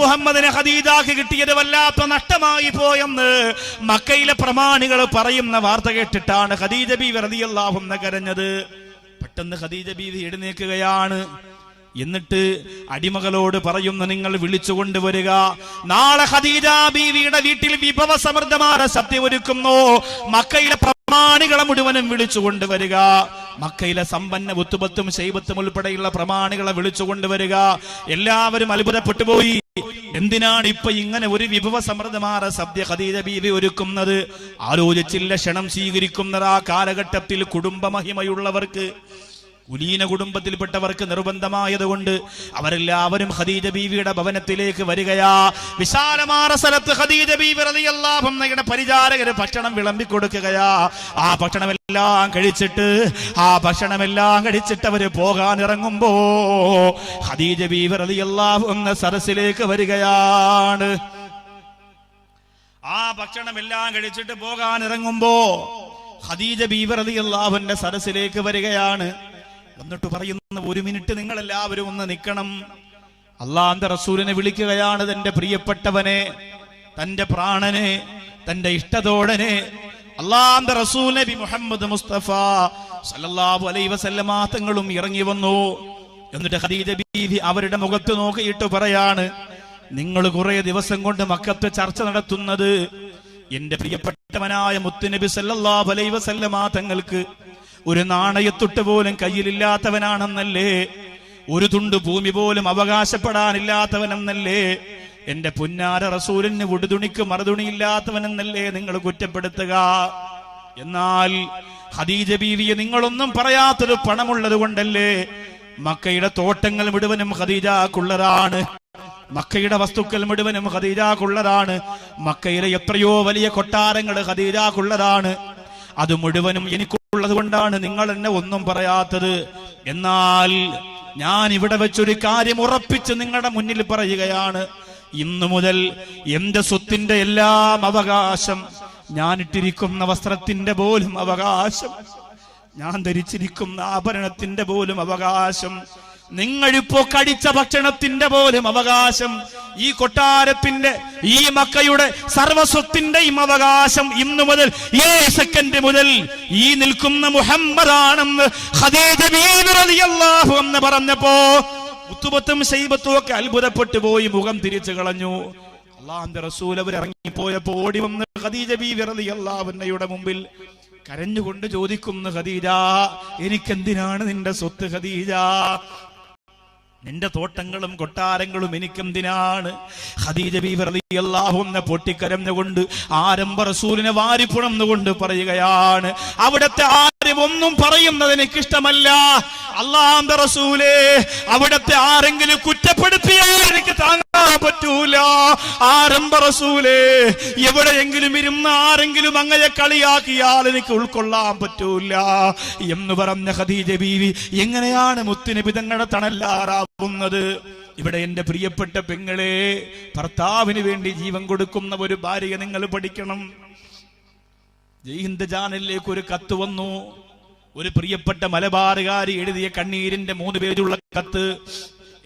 മുഹമ്മദിനെ ഖദീജക്ക് കിട്ടിയത് വല്ലാത്ത നഷ്ടമായി പോയെന്ന് മക്കയിലെ പ്രമാണികൾ പറയുന്ന വാർത്ത കേട്ടിട്ടാണ് ഖദീജ ബീവി റളിയല്ലാഹു അൻഹ കരഞ്ഞത്. പെട്ടെന്ന് ഖദീജ ബീവി എഴുന്നേൽക്കുകയാണ്. എന്നിട്ട് അടിമകളോട് പറയുന്നു, നിങ്ങൾ വിളിച്ചുകൊണ്ടുവരിക. നാളെ ഖദീജ ബീവിയുടെ വീട്ടിൽ വിഭവസമൃദ്ധമായ സദ്യ ഒരുക്കുന്നു. മക്കയിലെ പ്രമാണികളെ മുഴുവനും വിളിച്ചുകൊണ്ടുവരിക. മക്കയിലെ സമ്പന്ന ഉത്തുബത്തും ശൈബത്തും ഉൾപ്പെടെയുള്ള പ്രമാണികളെ വിളിച്ചുകൊണ്ടുവരിക. എല്ലാവരും അത്ഭുതപ്പെട്ടു പോയി. എന്തിനാണ് ഇപ്പൊ ഇങ്ങനെ ഒരു വിഭവസമൃദ്ധമായ സദ്യ ഖദീജ ബീവി ഒരുക്കുന്നത്? ആലോചിച്ചില്ല. ക്ഷണം സ്വീകരിക്കുന്നത് ആ കാലഘട്ടത്തിൽ കുടുംബമഹിമയുള്ളവർക്ക്, കുലീന കുടുംബത്തിൽപ്പെട്ടവർക്ക് നിർബന്ധമായതുകൊണ്ട് അവരെല്ലാവരും ഖദീജ ബീവിയുടെ ഭവനത്തിലേക്ക് വരികയാ. വിശാലമായ സ്ഥലത്ത് ഖദീജ ബീവി റളിയല്ലാഹു അൻഹയുടെ പരിചാരകര് ഭക്ഷണം വിളമ്പി കൊടുക്കുകയാ. ആ ഭക്ഷണമെല്ലാം കഴിച്ചിട്ട് അവര് പോകാൻ ഇറങ്ങുമ്പോ ഖദീജ ബീവി റളിയല്ലാഹു അൻഹ സദസ്സിലേക്ക് വരികയാണ്. ആ ഭക്ഷണമെല്ലാം കഴിച്ചിട്ട് പോകാൻ ഇറങ്ങുമ്പോ ഖദീജ ബീവി റളിയല്ലാഹു അൻഹ സദസ്സിലേക്ക് വരികയാണ്. എന്നിട്ട് പറയുന്നു, 1 മിനിറ്റ് നിങ്ങൾ എല്ലാവരും ഒന്ന് നിൽക്കണം. അള്ളാഹുവിന്റെ റസൂലിനെ വിളിക്കുകയാണ്. തന്റെ പ്രിയപ്പെട്ടവനെ, തന്റെ പ്രാണനെ, തന്റെ ഇഷ്ടതോടനെ അള്ളാഹുവിന്റെ റസൂൽ നബി മുഹമ്മദ് മുസ്തഫ സല്ലല്ലാഹു അലൈഹി വസല്ലമ തങ്ങളും ഇറങ്ങി വന്നു. എന്നിട്ട് ഖദീജ ബീവി അവരുടെ മുഖത്ത് നോക്കിയിട്ട് പറയാണ്, നിങ്ങൾ കുറെ ദിവസം കൊണ്ട് മക്കത്ത് ചർച്ച നടത്തുന്നത് എന്റെ പ്രിയപ്പെട്ടവനായ മുത്തുനബി സല്ലല്ലാഹു അലൈഹി വസല്ലമ തങ്ങൾക്ക് ഒരു നാണയത്തൊട്ട് പോലും കയ്യിലില്ലാത്തവനാണെന്നല്ലേ, ഒരു തുണ്ട് ഭൂമി പോലും അവകാശപ്പെടാനില്ലാത്തവനെന്നല്ലേ, എന്റെ പുന്നാര റസൂലിന് ഉടുതുണിക്ക് മറുതുണിയില്ലാത്തവനെന്നല്ലേ നിങ്ങൾ കുറ്റപ്പെടുത്തുക. എന്നാൽ ഖദീജ ബീവിയെ നിങ്ങളൊന്നും പറയാത്തൊരു പണമുള്ളത് കൊണ്ടല്ലേ? മക്കയുടെ തോട്ടങ്ങൾ മുഴുവനും ഖദീജക്കുള്ളതാണ്, മക്കയുടെ വസ്തുക്കൾ മുഴുവനും ഖദീജക്കുള്ളതാണ്, മക്കയിലെ എത്രയോ വലിയ കൊട്ടാരങ്ങൾ ഖദീജക്കുള്ളതാണ്. അത് മുഴുവനും എനിക്കുള്ളത് കൊണ്ടാണ് നിങ്ങൾ എന്നെ ഒന്നും പറയാത്തത്. എന്നാൽ ഞാൻ ഇവിടെ വെച്ചൊരു കാര്യം ഉറപ്പിച്ച് നിങ്ങളുടെ മുന്നിൽ പറയുകയാണ്. ഇന്നു മുതൽ എന്റെ സ്വത്തിന്റെ എല്ലാം അവകാശം, ഞാൻ ഇട്ടിരിക്കുന്ന വസ്ത്രത്തിന്റെ പോലും അവകാശം, ഞാൻ ധരിച്ചിരിക്കുന്ന ആഭരണത്തിന്റെ പോലും അവകാശം, നിങ്ങളിപ്പോ കടിച്ച ഭക്ഷണത്തിന്റെ പോലും അവകാശം, ഈ കൊട്ടാരത്തിന്റെ, ഈ മക്കയുടെ സർവസ്വത്തിന്റെയും അവകാശം ഇന്നു മുതൽ, ഈ സെക്കൻഡ് മുതൽ ഈ നിൽക്കുന്ന മുഹമ്മദാണെന്ന് ഖദീജ ബീവി റളിയല്ലാഹു അൻഹ പറഞ്ഞപ്പോ ഉത്തുബത്തും ശൈബത്തും ഒക്കെ അത്ഭുതപ്പെട്ടു പോയി, മുഖം തിരിച്ചു കളഞ്ഞു. അള്ളാഹുവിന്റെ റസൂൽ അവർ ഇറങ്ങിപ്പോയപ്പോ ഓടി വന്ന് ഖദീജ ബീവി റളിയല്ലാഹു അൻഹയുടെ മുമ്പിൽ കരഞ്ഞുകൊണ്ട് ചോദിക്കുന്നു, ഖദീജ, എനിക്കെന്തിനാണ് നിന്റെ സ്വത്ത് ഖദീജ? നിന്റെ തോട്ടങ്ങളും കൊട്ടാരങ്ങളും എനിക്കെന്തിനാണ്? ഖദീജ ബീവി റളിയല്ലാഹു അൻഹ പൊട്ടിക്കരഞ്ഞുകൊണ്ട് ആരംഭ റസൂലിനെ വാരിപ്പുണർന്നുകൊണ്ട് പറയുകയാണ്, അവിടത്തെ ആരും ഒന്നും പറയുന്നത് എനിക്കിഷ്ടമല്ല. അല്ലാഹുവിന്റെ റസൂലേ, അവിടത്തെ ആരെങ്കിലും കുറ്റപ്പെടുത്തിയാൽ എനിക്ക് താങ്ങാൻ പറ്റൂല. ആരംഭ റസൂലേ, എവിടെയെങ്കിലും ഇരുന്ന് ആരെങ്കിലും അങ്ങയെ കളിയാക്കിയാൽ എനിക്ക് ഉൾക്കൊള്ളാൻ പറ്റൂല എന്ന് പറഞ്ഞ ഖദീജ ബീവി എങ്ങനെയാണ് മുത്തുനബി തങ്ങളുടെ തണലാറാവുന്നത്? ഇവിടെ എന്റെ പ്രിയപ്പെട്ട പെങ്ങളെ, ഭർത്താവിന് വേണ്ടി ജീവൻ കൊടുക്കുന്ന ഒരു ഭാര്യയെ നിങ്ങൾ പഠിക്കണം. ജയ്ഹിന്ദ് ചാനലിലേക്ക് ഒരു കത്ത് വന്നു. ഒരു പ്രിയപ്പെട്ട മലബാറുകാരി എഴുതിയ കണ്ണീരിന്റെ 3 പേജുള്ള കത്ത്.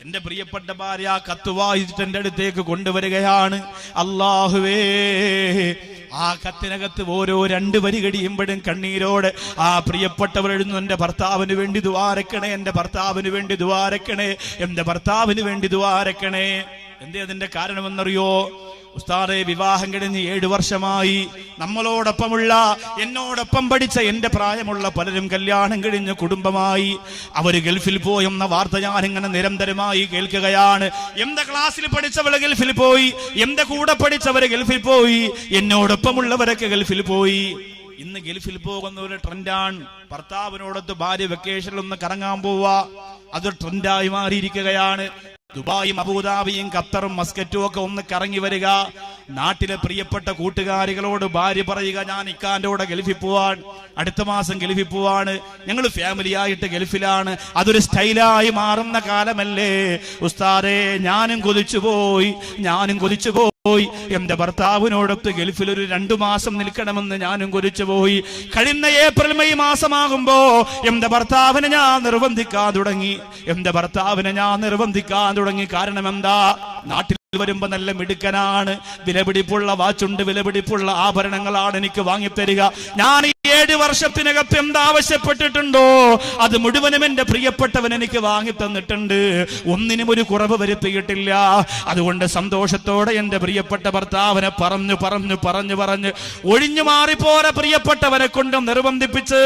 എന്റെ പ്രിയപ്പെട്ട ഭാര്യ ആ കത്ത് വായിച്ചിട്ട് എന്റെ അടുത്തേക്ക് കൊണ്ടുവരികയാണ്. അല്ലാഹുവേ, ആ കത്തിനകത്ത് ഓരോ 2 വരി കഴിയുമ്പോഴും കണ്ണീരോടെ ആ പ്രിയപ്പെട്ടവർ എഴുതുന്നു, എന്റെ ഭർത്താവിന് വേണ്ടി ദുആരക്കണേ, എന്റെ ഭർത്താവിന് വേണ്ടി ദുആരക്കണേ, എന്റെ ഭർത്താവിന് വേണ്ടി ദുആരക്കണേ. എന്തേ അതിന്റെ കാരണമെന്നറിയോ? ഉസ്താദേ, വിവാഹം കഴിഞ്ഞ് 7 വർഷമായി. നമ്മളോടൊപ്പമുള്ള, എന്നോടൊപ്പം പഠിച്ച എന്റെ പ്രായമുള്ള പലരും കല്യാണം കഴിഞ്ഞ് കുടുംബമായി. അവര് ഗൾഫിൽ പോയെന്ന വാർത്ത ഞാനിങ്ങനെ നിരന്തരമായി കേൾക്കുകയാണ്. എന്റെ ക്ലാസ്സിൽ പഠിച്ചവര് ഗൾഫിൽ പോയി, എന്റെ കൂടെ പഠിച്ചവര് ഗൾഫിൽ പോയി, എന്നോടൊപ്പമുള്ളവരൊക്കെ ഗൾഫിൽ പോയി. ഇന്ന് ഗൾഫിൽ പോകുന്ന ഒരു ട്രെൻഡാണ്. ഭർത്താവിനോടൊത്ത് ഭാര്യ വെക്കേഷനിൽ ഒന്ന് കറങ്ങാൻ പോവാ, അത് ട്രെൻഡായി മാറിയിരിക്കുകയാണ്. ദുബായും അബുദാബിയും ഖത്തറും മസ്കറ്റും ഒക്കെ ഒന്ന് കറങ്ങി വരിക. നാട്ടിലെ പ്രിയപ്പെട്ട കൂട്ടുകാരികളോട് ഭാര്യ പറയുക, ഞാൻ ഇക്കാന്റെ കൂടെ ഗൾഫിൽ പോവാൻ, അടുത്ത മാസം ഗൾഫിൽ പോവാണ്, ഞങ്ങൾ ഫാമിലി ആയിട്ട് ഗൾഫിലാണ്. അതൊരു സ്റ്റൈലായി മാറുന്ന കാലമല്ലേ ഉസ്താദേ. ഞാനും കൊതിച്ചുപോയി എന്റെ ഭർത്താവിനോടൊത്ത് ഗൾഫിൽ ഒരു 2 മാസം നിൽക്കണമെന്ന് ഞാനും കൊതിച്ചുപോയി. കഴിഞ്ഞ ഏപ്രിൽ മെയ് മാസമാകുമ്പോ എന്റെ ഭർത്താവിനെ ഞാൻ നിർബന്ധിക്കാൻ തുടങ്ങി. കാരണം എന്താ? നാട്ടിൽ വരുമ്പോ നല്ല മിടുക്കനാണ്, വിലപിടിപ്പുള്ള വാച്ചുണ്ട്, വിലപിടിപ്പുള്ള ആഭരണങ്ങളാണ് എനിക്ക് വാങ്ങിത്തരിക. ഞാൻ ഈ 7 വർഷത്തിനകത്ത് എന്താവശ്യപ്പെട്ടിട്ടുണ്ടോ അത് മുഴുവനും എന്റെ പ്രിയപ്പെട്ടവൻ എനിക്ക് വാങ്ങി തന്നിട്ടുണ്ട്. ഒന്നിനും ഒരു കുറവ് വരുത്തിയിട്ടില്ല. അതുകൊണ്ട് സന്തോഷത്തോടെ എന്റെ പ്രിയപ്പെട്ട ഭർത്താവിനെ പറഞ്ഞു ഒഴിഞ്ഞു മാറിപ്പോര പ്രിയപ്പെട്ടവനെ കൊണ്ട് നിർബന്ധിപ്പിച്ച്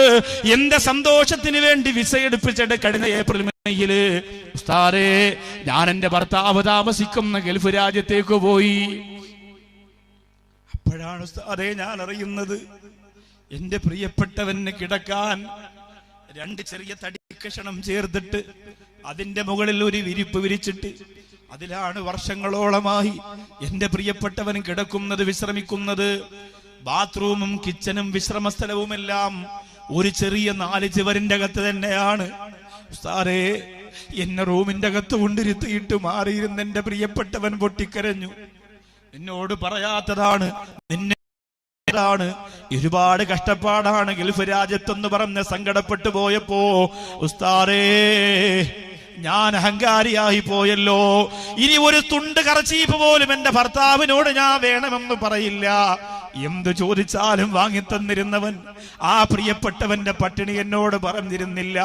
എന്റെ സന്തോഷത്തിന് വേണ്ടി വിസ എടുപ്പിച്ചിട്ട് കഴിഞ്ഞ ഏപ്രിൽ മെയ്യില് ഉസ്താദേ ഞാൻ എന്റെ ഭർത്താവ് താമസിക്കുന്ന ഗൾഫ് രാജ്യത്തേക്ക് പോയി. അപ്പോഴാണ് ഉസ്താദേ ഞാൻ അറിയുന്നത് എന്റെ പ്രിയപ്പെട്ടവന് കിടക്കാൻ 2 ചെറിയ തടിക്കഷണം ചേർത്തിട്ട് അതിന്റെ മുകളിൽ ഒരു വിരിപ്പ് വിരിച്ചിട്ട് അതിലാണ് വർഷങ്ങളോളമായി എന്റെ പ്രിയപ്പെട്ടവൻ കിടക്കുന്നത്, വിശ്രമിക്കുന്നത്. ബാത്റൂമും കിച്ചനും വിശ്രമ സ്ഥലവുമെല്ലാം ഒരു ചെറിയ 4 ചുവരിന്റെ അകത്ത് തന്നെയാണ്. ഉസ്താദേ എന്നെ റൂമിന്റെ അകത്ത് കൊണ്ടിരുത്തിയിട്ട് മാറിയിരുന്ന എന്റെ പ്രിയപ്പെട്ടവൻ പൊട്ടിക്കരഞ്ഞു. എന്നോട് പറയാത്തതാണ്, ഒരുപാട് കഷ്ടപ്പാടാണ് ഗൾഫ് രാജ്യത്തെന്ന് പറഞ്ഞ് സങ്കടപ്പെട്ടു പോയപ്പോ ഉസ്താദേ ഞാൻ അഹങ്കാരിയായി പോയല്ലോ. ഇനി ഒരു തുണ്ട് കറച്ചീപ്പ് പോലും എന്റെ ഭർത്താവിനോട് ഞാൻ വേണമെന്ന് പറയില്ല. എന്തു ചോദിച്ചാലും വാങ്ങിത്തന്നിരുന്നവൻ ആ പ്രിയപ്പെട്ടവന്റെ പട്ടിണി എന്നോട് പറഞ്ഞിരുന്നില്ല.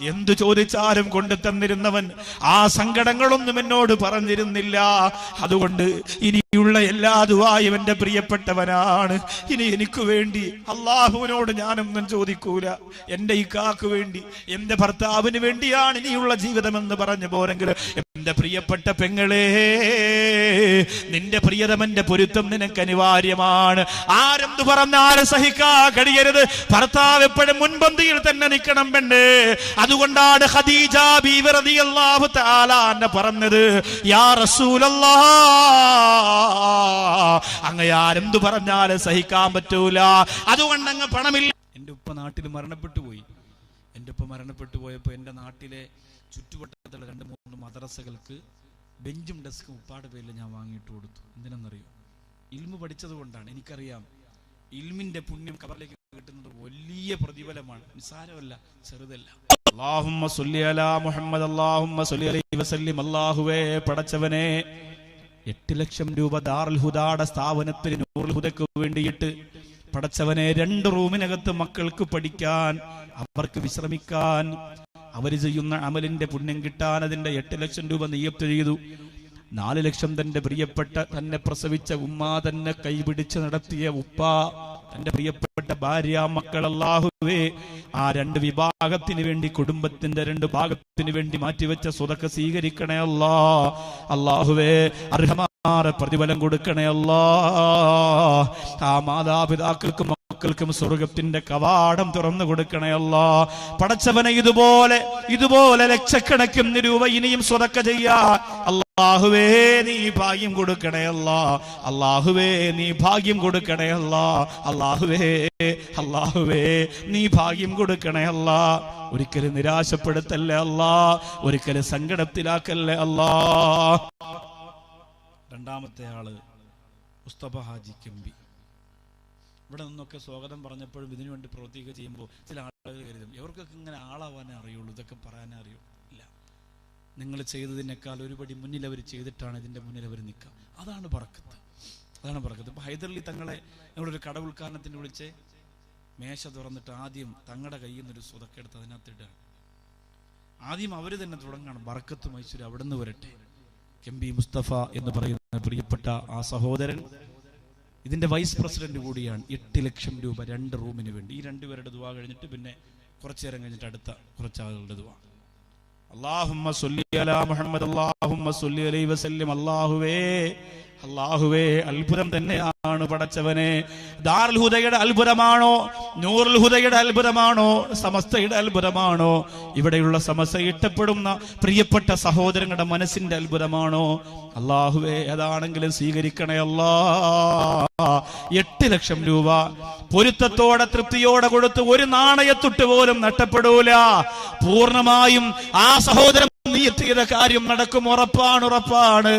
എന്തു ചോദിച്ചാലും കൊണ്ടു തന്നിരുന്നവൻ ആ സങ്കടങ്ങളൊന്നും എന്നോട് പറഞ്ഞിരുന്നില്ല. അതുകൊണ്ട് ഇനിയുള്ള എല്ലാ ദുആയും എന്റെ പ്രിയപ്പെട്ടവനാണ്. ഇനി എനിക്ക് വേണ്ടി അള്ളാഹുവിനോട് ഞാനൊന്നും ചോദിക്കൂല. എന്റെ ഇക്കാക്ക് വേണ്ടി, എന്റെ ഭർത്താവിന് വേണ്ടിയാണ് ഇനിയുള്ള ജീവിതമെന്ന് പറഞ്ഞു പോരെങ്കിൽ എന്റെ പ്രിയപ്പെട്ട പെങ്ങളെ, നിന്റെ പ്രിയതമന്റെ പൊരുത്തം നിനക്ക് അനിവാര്യമാണ്. ആരെന്തു പറഞ്ഞാലും സഹിക്കാൻ കഴിയരുത്. ഭർത്താവ് എപ്പോഴും മുൻപന്തിയിൽ തന്നെ നിൽക്കണം പെണ്ണ്. അതുകൊണ്ടാണ് ഖദീജ ബീവി റളിയല്ലാഹു തആല അൻഹ പറഞ്ഞത്, യാ റസൂലല്ലാഹ് അങ്ങ് ആരെന്തു പറഞ്ഞാലും സഹിക്കാൻ പറ്റൂല. അതുകൊണ്ട് അങ്ങ് പണമില്ല. എന്റെ ഉപ്പ നാട്ടിൽ മരണപ്പെട്ടു പോയി. എന്റെ ഉപ്പ മരണപ്പെട്ടു പോയപ്പോ എന്റെ നാട്ടിലെ ചുറ്റുവട്ടത്തുള്ള 2-3 മദ്രസകൾക്ക് ബെഞ്ചും ഡെസ്കും ഉപ്പാടെ പേരിൽ ഞാൻ വാങ്ങിയിട്ട് കൊടുത്തു. എന്തിനെന്നറിയോ? ഇൽമു പഠിച്ചത് കൊണ്ടാണ്. എനിക്കറിയാം ഇൽമിന്റെ പുണ്യം കബറിലേക്ക് കിട്ടുന്നത് വലിയ പ്രതിഫലമാണ്, നിസ്സാരമല്ല, ചെറുതല്ല. അല്ലാഹുമ്മ സ്വല്ലി അലാ മുഹമ്മദ്, അല്ലാഹുമ്മ സ്വല്ലി അലൈഹി വസല്ലം. അല്ലാഹുവേ പടച്ചവനെ, 8 ലക്ഷം രൂപ ദാറുൽ ഹുദായുടെ സ്ഥാപനത്തിന് നൂറുൽ ഹുദക്ക് വേണ്ടിയിട്ട് പടച്ചവനെ 2 റൂമിനകത്ത് മക്കൾക്ക് പഠിക്കാൻ, അവർക്ക് വിശ്രമിക്കാൻ, അവര് ചെയ്യുന്ന അമലിന്റെ പുണ്യം കിട്ടാൻ അതിന്റെ 8 ലക്ഷം രൂപ നിയ്യത്ത് ചെയ്തു. 4 ലക്ഷം തന്റെ പ്രിയപ്പെട്ട തന്നെ പ്രസവിച്ച ഉമ്മ, തന്നെ കൈപിടിച്ച് നടത്തിയ ഉപ്പ, തന്റെ പ്രിയപ്പെട്ട ഭാര്യ, മക്കൾ, അല്ലാഹുവേ ആ 2 വിഭാഗത്തിന് വേണ്ടി, കുടുംബത്തിന്റെ 2 ഭാഗത്തിന് വേണ്ടി മാറ്റിവെച്ച സ്വതക്ക സ്വീകരിക്കണേ അല്ലാ. അല്ലാഹുവേ അർഹമായ പ്രതിഫലം കൊടുക്കണേ അല്ലാ. ആ മാതാപിതാക്കൾക്കും മക്കൾക്കും സ്വർഗത്തിന്റെ കവാടം തുറന്നു കൊടുക്കണേ അല്ലാ. പടച്ചവനെ ഇതുപോലെ ലക്ഷക്കണക്കിന് രൂപ ഇനിയും സ്വതക്ക ചെയ്യാ. അല്ലാഹുവേ നീ ഭാഗ്യം കൊടുക്കണേ അല്ലാ. അല്ലാഹുവേ നീ ഭാഗ്യം കൊടുക്കണേ അല്ലാ. അല്ലാഹുവേ നീ ഭാഗ്യം കൊടുക്കണേ അല്ലാ. ഒരിക്കലും നിരാശപ്പെടുത്തല്ലേ അല്ലാ, ഒരിക്കലും സങ്കടത്തിലാക്കല്ലേ അല്ലാ. രണ്ടാമത്തെ ആള് മുസ്തഫ ഹാജി കെമ്പി. ഇവിടെ നിന്നൊക്കെ സ്വാഗതം പറഞ്ഞപ്പോഴും ഇതിനു വേണ്ടി പ്രവർത്തിക്കുക ചെയ്യുമ്പോൾ ചില ആളുകൾ കരുതും ഇവർക്കൊക്കെ ഇങ്ങനെ ആളാവാനേ അറിയുള്ളൂ, ഇതൊക്കെ പറയാനേ അറിയൂ. ഇല്ല, നിങ്ങൾ ചെയ്തതിനേക്കാൾ ഒരുപടി മുന്നിൽ അവർ ചെയ്തിട്ടാണ് ഇതിന്റെ മുന്നിൽ അവർ നിൽക്കുക. അതാണ് ബർക്കത്ത്. ഇപ്പൊ ഹൈദരലി തങ്ങളെ ഞങ്ങളൊരു കട ഉദ്ഘാടനത്തിന് വിളിച്ച് മേശ തുറന്നിട്ട് ആദ്യം തങ്ങളുടെ കയ്യിൽ നിന്നൊരു സ്വതക്കെടുത്ത് അതിനകത്തിടുക. ആദ്യം അവര് തന്നെ തുടങ്ങണം. ബർക്കത്ത് മൈസൂർ അവിടെ നിന്ന് വരട്ടെ. കെമ്പി മുസ്തഫ എന്ന് പറയുന്ന പ്രിയപ്പെട്ട ആ സഹോദരൻ ഇതിന്റെ വൈസ് പ്രസിഡന്റ് കൂടിയാണ്. 8 ലക്ഷം രൂപ 2 റൂമിന് വേണ്ടി. ഈ 2 പേരുടെ ദുആ കഴിഞ്ഞിട്ട് പിന്നെ കുറച്ചു നേരം കഴിഞ്ഞിട്ട് അടുത്ത കുറച്ച് ആളുകളുടെ ദുആ. അല്ലാഹുമ്മ സ്വല്ലി അലാ മുഹമ്മദ്, അല്ലാഹുമ്മ സ്വല്ലി അലൈഹി വസല്ലം. അല്ലാഹുവേ അല്ലാഹുവേ, അത്ഭുതം തന്നെയാണ് പടച്ചവനെ. ദാറുൽ ഹുദയുടെ അത്ഭുതമാണോ, നൂറുൽ ഹുദയുടെ അത്ഭുതമാണോ, സമസ്തയുടെ അത്ഭുതമാണോ, ഇവിടെയുള്ള സമസ്ത ഇഷ്ടപ്പെടുന്ന പ്രിയപ്പെട്ട സഹോദരങ്ങളുടെ മനസ്സിന്റെ അത്ഭുതമാണോ? അല്ലാഹുവേ, അതാണെങ്കിലും സ്വീകരിക്കണേ അല്ലാ. 8 ലക്ഷം രൂപ പൊരുത്തത്തോടെ തൃപ്തിയോടെ കൊടുത്ത് ഒരു നാണയത്തുട്ട് പോലും നഷ്ടപ്പെടൂല. പൂർണ്ണമായും ആ സഹോദരൻ നിയത്ത് ചെയ്ത കാര്യം നടക്കും, ഉറപ്പാണ്.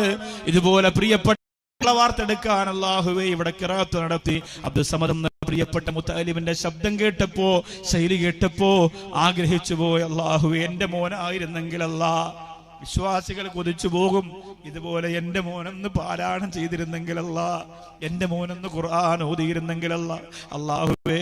ഇതുപോലെ പ്രിയപ്പെട്ട വാർത്തെടുക്കാൻ അല്ലാഹുവേ ഇവിടെ ഖിറാഅത്ത് നടത്തി അബ്ദുസ്സമദ് എന്ന പ്രിയപ്പെട്ട മുത്തഅലിമിന്റെ ശബ്ദം കേട്ടപ്പോ, ശൈലി കേട്ടപ്പോ ആഗ്രഹിച്ചു പോയി, അല്ലാഹുവേ എന്റെ മോനായിരുന്നെങ്കിൽ അല്ലാ. വിശ്വാസികൾ കൊതിച്ചു പോകും, ഇതുപോലെ എന്റെ മോനൊന്ന് പാരായണം ചെയ്തിരുന്നെങ്കിലല്ല, എന്റെ മോനൊന്ന് ഖുർആൻ ഓതിയിരുന്നെങ്കിലല്ല. അല്ലാഹുവേ,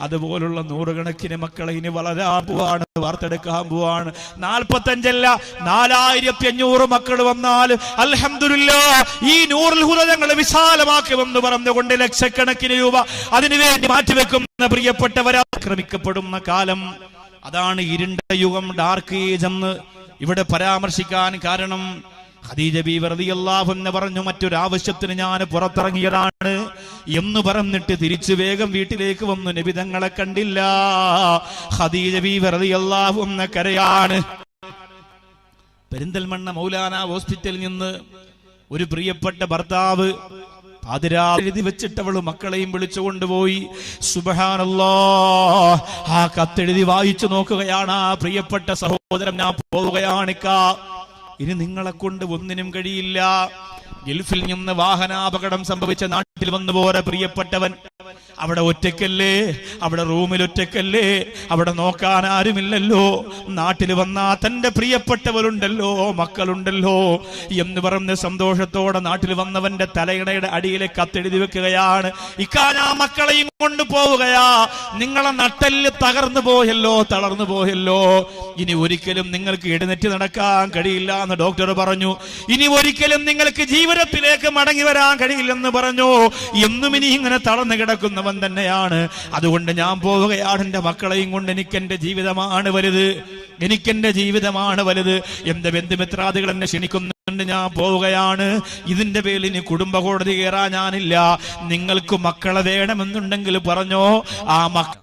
അതുപോലുള്ള നൂറുകണക്കിന് മക്കളെ ഇനി വളരാൻ പോവാണ്, വാർത്തെടുക്കാൻ പോവാണ്. 45 അല്ല 4500 മക്കൾ വന്നാൽ അൽഹംദുലില്ലാഹ് ഈ നൂറുൽ ഹുദ ഞങ്ങൾ വിശാലമാക്കുമെന്ന് പറഞ്ഞുകൊണ്ട് ലക്ഷക്കണക്കിന് രൂപ അതിനുവേണ്ടി മാറ്റിവെക്കുന്ന പ്രിയപ്പെട്ടവരെ ആക്രമിക്കപ്പെടുന്ന കാലം, അതാണ് ഇരുണ്ട യുഗം, ഡാർക്ക് ഏജ് എന്ന് ഇവിടെ പരാമർശിക്കാൻ കാരണം. ഖദീജ ബീവി റളിയല്ലാഹു അൻഹ പറഞ്ഞു, മറ്റൊരാവശ്യത്തിന് ഞാൻ പുറത്തിറങ്ങിയതാണ് എന്ന് പറഞ്ഞിട്ട് തിരിച്ചു വേഗം വീട്ടിലേക്ക് വന്നു, നബി തങ്ങളെ കണ്ടില്ല. ഖദീജ ബീവി റളിയല്ലാഹു അൻഹ കരയാണ്. പെരിന്തൽമണ്ണ മൗലാന ഹോസ്പിറ്റലിൽ നിന്ന് ഒരു പ്രിയപ്പെട്ട ഭർത്താവ് പാതിരാതി വെച്ചിട്ട് അവള് മക്കളെയും വിളിച്ചു കൊണ്ടുപോയി. സുബ്ഹാനല്ലാഹ്, ആ കത്തെഴുതി വായിച്ചു നോക്കുകയാണ് ആ പ്രിയപ്പെട്ട സഹോദരൻ, ഞാൻ പോവുകയാണിക്കാ, ഇനി നിങ്ങളെ കൊണ്ട് ഒന്നിനും കഴിയില്ല. ഗൾഫിൽ നിന്ന് വാഹനാപകടം സംഭവിച്ച നാട്ടിൽ വന്നു പോരെ പ്രിയപ്പെട്ടവൻ, അവിടെ ഒറ്റയ്ക്കല്ലേ, അവിടെ റൂമിൽ ഒറ്റയ്ക്കല്ലേ, അവിടെ നോക്കാൻ ആരുമില്ലല്ലോ. നാട്ടിൽ വന്നാ തന്റെ പ്രിയപ്പെട്ടവരുണ്ടല്ലോ, മക്കളുണ്ടല്ലോ എന്ന് പറഞ്ഞ് സന്തോഷത്തോടെ നാട്ടിൽ വന്നവന്റെ തലയിണയുടെ അടിയിലെ കത്തെഴുതി വെക്കുകയാണ്, ഇക്കാനാ മക്കളെയും കൊണ്ട് പോവുകയാ, നിങ്ങളെ നട്ടെല്ല് തകർന്നു പോയല്ലോ, തളർന്നു പോയല്ലോ, ഇനി ഒരിക്കലും നിങ്ങൾക്ക് എഴുന്നേറ്റ് നടക്കാൻ കഴിയില്ല എന്ന് ഡോക്ടർ പറഞ്ഞു. ഇനി ഒരിക്കലും നിങ്ങൾക്ക് ജീവിതത്തിലേക്ക് മടങ്ങി വരാൻ കഴിയില്ലെന്ന് പറഞ്ഞു. എന്നും ഇനി ഇങ്ങനെ തളർന്നു കിടക്കുന്നവൻ തന്നെയാണ്. അതുകൊണ്ട് ഞാൻ പോവുകയാണ്, എന്റെ മക്കളെയും കൊണ്ട്. എനിക്കെന്റെ ജീവിതമാണ് വലുത്, എനിക്കെന്റെ ജീവിതമാണ് വലുത്. എന്റെ ബന്ധുമിത്രാദികൾ എന്നെ ക്ഷണിക്കുന്നുണ്ട്, ഞാൻ പോവുകയാണ്. ഇതിന്റെ പേരിൽ ഇനി കുടുംബ കോടതി കയറാൻ ഞാനില്ല. നിങ്ങൾക്ക് മക്കളെ വേണമെന്നുണ്ടെങ്കിൽ പറഞ്ഞോ. ആ മക്കൾ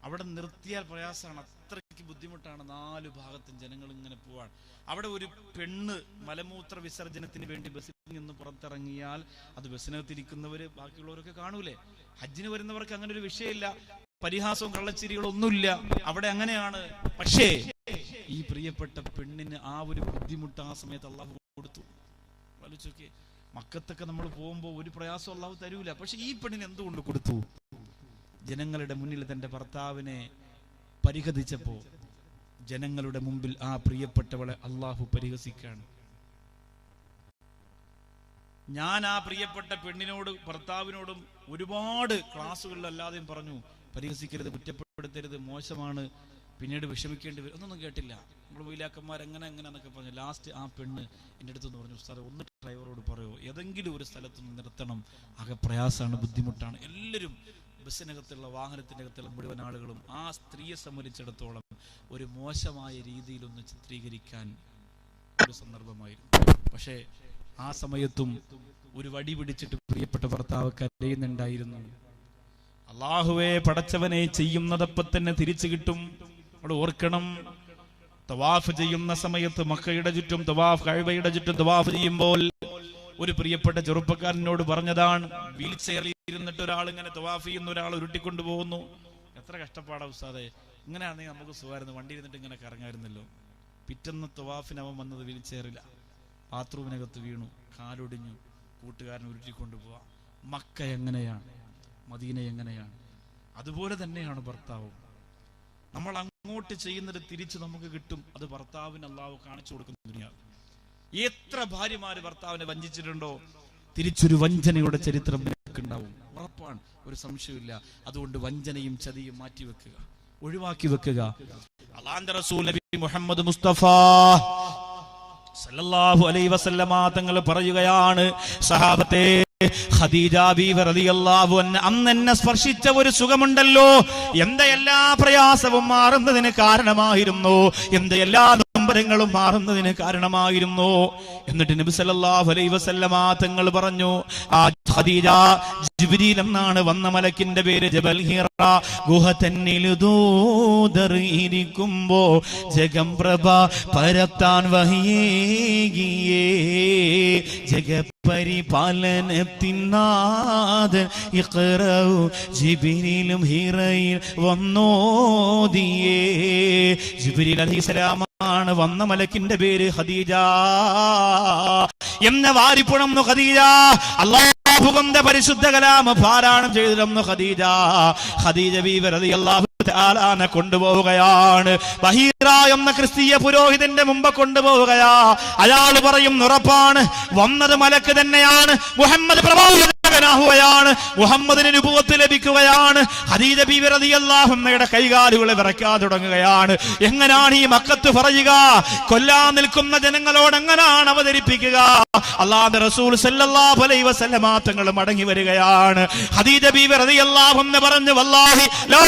അവിടെ നിർത്തിയാൽ പ്രയാസമാണ്, അത്രയ്ക്ക് ബുദ്ധിമുട്ടാണ്. 4 ഭാഗത്തും ജനങ്ങൾ ഇങ്ങനെ പോവാൻ. അവിടെ ഒരു പെണ്ണ് മലമൂത്ര വിസർജനത്തിന് വേണ്ടി ബസ്സിൽ നിന്ന് പുറത്തിറങ്ങിയാൽ അത് ബസ്സിനകത്തിരിക്കുന്നവര് ബാക്കിയുള്ളവരൊക്കെ കാണൂലേ. ഹജ്ജിന് വരുന്നവർക്ക് അങ്ങനെ ഒരു വിഷയമില്ല, പരിഹാസവും കള്ളച്ചിരികളും ഒന്നുമില്ല, അവിടെ അങ്ങനെയാണ്. പക്ഷേ ഈ പ്രിയപ്പെട്ട പെണ്ണിന് ആ ഒരു ബുദ്ധിമുട്ട് ആ സമയത്ത് അള്ളാഹു കൊടുത്തു. ആലോചിച്ചോക്കെ, മക്കത്തൊക്കെ നമ്മൾ പോകുമ്പോൾ ഒരു പ്രയാസം അള്ളാഹു തരൂല, പക്ഷെ ഈ പെണ്ണിന് എന്തുകൊണ്ട് കൊടുത്തു? ജനങ്ങളുടെ മുന്നിൽ തന്റെ ഭർത്താവിനെ പരിഹസിച്ചപ്പോ ജനങ്ങളുടെ മുമ്പിൽ ആ പ്രിയപ്പെട്ടവളെ അള്ളാഹു പരിഹസിക്കാണ്. ഞാൻ ആ പ്രിയപ്പെട്ട പെണ്ണിനോട്, ഭർത്താവിനോടും ഒരുപാട് ക്ലാസ്സുകളിലല്ലാതെയും പറഞ്ഞു, പരിഹസിക്കരുത്, കുറ്റപ്പെടുത്തരുത്, മോശമാണ്, പിന്നീട് വിഷമിക്കേണ്ടി വരും, ഒന്നൊന്നും കേട്ടില്ല. നമ്മൾ മൊയിലാക്കന്മാർ എങ്ങനെ എന്നൊക്കെ പറഞ്ഞു. ലാസ്റ്റ് ആ പെണ്ണ് എൻ്റെ അടുത്തൊന്ന് പറഞ്ഞു, ഉസ്താദ് ഒന്ന് ഡ്രൈവറോട് പറയുമോ, ഏതെങ്കിലും ഒരു സ്ഥലത്തുനിന്ന് നിർത്തണം, ആകെ പ്രയാസമാണ്, ബുദ്ധിമുട്ടാണ്. എല്ലാവരും ബസ്സിനകത്തുള്ള വാഹനത്തിൻ്റെ അകത്തുള്ള മുഴുവൻ ആളുകളും ആ സ്ത്രീയെ സംബന്ധിച്ചിടത്തോളം ഒരു മോശമായ രീതിയിലൊന്ന് ചിത്രീകരിക്കാൻ ഒരു സന്ദർഭമായിരുന്നു. പക്ഷേ ആ സമയത്തും ഒരു വടി പിടിച്ചിട്ട് പ്രിയപ്പെട്ട ഭർത്താവ് കരയുന്നുണ്ടായിരുന്നു. അല്ലാഹുവേ, പടച്ചവനെ, ചെയ്യുന്നതപ്പം തന്നെ തിരിച്ചു കിട്ടും. അവിടെ ഓർക്കണം, തവാഫ് ചെയ്യുന്ന സമയത്ത് മക്കയുടെ ചുറ്റും തവാഫ്, കഅബയുടെ ചുറ്റും തവാഫ് ചെയ്യുമ്പോൾ ഒരു പ്രിയപ്പെട്ട ചെറുപ്പക്കാരനോട് പറഞ്ഞതാണ്, വീൽ ചെയറിൽ ഇരുന്നിട്ട് ഒരാൾ ഇങ്ങനെ തവാഫ് ചെയ്യുന്ന ഒരാൾ ഉരുട്ടിക്കൊണ്ടു പോകുന്നു. എത്ര കഷ്ടപ്പാടാ ഉസ്താദേ, ഇങ്ങനെയാണെങ്കിൽ നമുക്ക് സുഖമായിരുന്നു, വണ്ടി ഇരുന്നിട്ട് ഇങ്ങനെ കറങ്ങായിരുന്നല്ലോ. പിറ്റന്ന് തവാഫിന് അവൻ വന്നത് വീൽ ചെയറില്ല, ബാത്റൂമിനകത്ത് വീണു, കാലൊടിഞ്ഞു, കൂട്ടുകാരൻ ഉരുട്ടിക്കൊണ്ടു പോവാ. മക്ക എങ്ങനെയാണ്, മദീന എങ്ങനെയാണ്, അതുപോലെ തന്നെയാണ് ഭർത്താവും. നമ്മൾ അങ്ങോട്ട് ചെയ്യുന്നത് തിരിച്ച് നമുക്ക് കിട്ടും. അത് ഭർത്താവിന് അല്ലാഹു കാണിച്ചു കൊടുക്കുന്ന ദുനിയാവ്. എത്ര ഭാര്യമാര് ഭർത്താവിനെ വഞ്ചിച്ചിട്ടുണ്ടോ, തിരിച്ചൊരു വഞ്ചനയുടെ ചരിത്രം ഉണ്ടാവും, ഉറപ്പാണ്, ഒരു സംശയമില്ല. അതുകൊണ്ട് വഞ്ചനയും ചതിയും മാറ്റിവെക്കുക, ഒഴിവാക്കി വെക്കുക. അല്ലാഹുവിന്റെ റസൂൽ നബി മുഹമ്മദ് മുസ്തഫ സല്ലല്ലാഹു അലൈഹി വസല്ലമ തങ്ങൾ പറയുകയാണ്, സഹാബത്തെ, ഖദീജ ബീവി റളിയല്ലാഹു അൻഹ അന്ന് എന്നെ സ്പർശിച്ച ഒരു സുഖമുണ്ടല്ലോ, എന്റെ എല്ലാ പ്രയാസവും മാറുന്നതിന് കാരണമായിരുന്നു, എന്റെ എല്ലാ നൊമ്പരങ്ങളും മാറുന്നതിന് കാരണമായിരുന്നു. എന്നിട്ട് നബി സല്ലല്ലാഹു അലൈഹി വസല്ലമ തങ്ങൾ പറഞ്ഞു, ആ ഖദീജ ജിബ്രീൽ എന്നാണ് വന്ന മലക്കിന്റെ പേര്. ജബൽ ഹിറ ഗുഹ തന്നിൽ ദൂതറിയിരിക്കുമ്പോ ജഗം പ്രഭ പരത്താൻ വഹിയേകിയേ ജഗപരിപാലനത്തിനാഥൻ ഇഖ്റഉ ജിബ്രീലും ഹിറയിൽ വന്നോദിയേ. ജിബ്രീൽ അലൈഹിസ്സലാമാണ് വന്ന മലക്കിന്റെ പേര് ഖദീജ. എന്ന വാരിപ്പുണന്നു ഖദീജ. അല്ലാഹുവിന്റെ പരിശുദ്ധ കലാം പാരായണം ചെയ്തിരുന്നു ഖദീജ. ഖദീജ ബീവി റളിയല്ലാഹു തആല കൊണ്ടുപോവുകയാണ്. ബഹീറ എന്ന ക്രിസ്തീയ പുരോഹിതന്റെ മുമ്പ് കൊണ്ടുപോവുകയാ. അയാൾ പറയും ഉറപ്പാണ് വന്നത് മലക്ക് തന്നെയാണ്, മുഹമ്മദ് പ്രവാചകനാവുകയാണ്, മുഹമ്മദിന് നുബുവത്ത് ലഭിക്കുകയാണ്. ഖദീജ ബീവി റളിയല്ലാഹു അൻഹയുടെ കൈകാലുകളെ വിറയ്ക്കാൻ തുടങ്ങുകയാണ്. എങ്ങനെയാണ് ഈ മക്കത്ത് പറയുക? കൊല്ലാൻ നിൽക്കുന്ന ജനങ്ങളോട് എങ്ങനെയാണ് അവതരിപ്പിക്കുക? അല്ലാഹുവിന്റെ റസൂൽ സല്ലല്ലാഹു അലൈഹി വസല്ലമ തങ്ങൾ മടങ്ങി വരികയാണ്. ഖദീജ ബീവി റളിയല്ലാഹു അൻഹ പറഞ്ഞു, വല്ലാഹി ലാ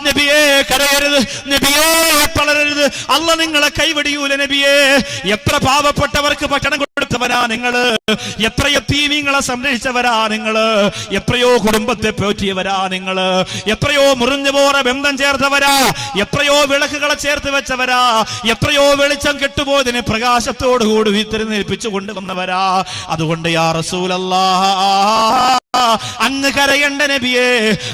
നബിയേ കരയരുത്, നബിയേ തളരരുത്, അല്ലാഹു നിങ്ങളെ കൈവടിയൂല നബിയേ. എത്ര പാവപ്പെട്ടവർക്ക് ഭക്ഷണം കൊടുത്തവരാ നിങ്ങള്, എത്ര യതീമീങ്ങളെ സംരക്ഷിച്ചവരാ നിങ്ങള്, എത്രയോ കുടുംബത്തെ പോറ്റിയവരാ നിങ്ങള്, എത്രയോ മുറിഞ്ഞുപോറ ബന്ധം ചേർത്തവരാ, എത്രയോ വിളക്കുകളെ ചേർത്ത് വെച്ചവരാ, എത്രയോ വെളിച്ചം കെട്ടുപോയതിനെ പ്രകാശത്തോടുകൂടി വിത്തിരുന്നേൽപ്പിച്ചു കൊണ്ടുവന്നവരാ. അതുകൊണ്ട് യാ റസൂലല്ലാഹ് അങ്ങ് കരയണ്ട നബിയേ,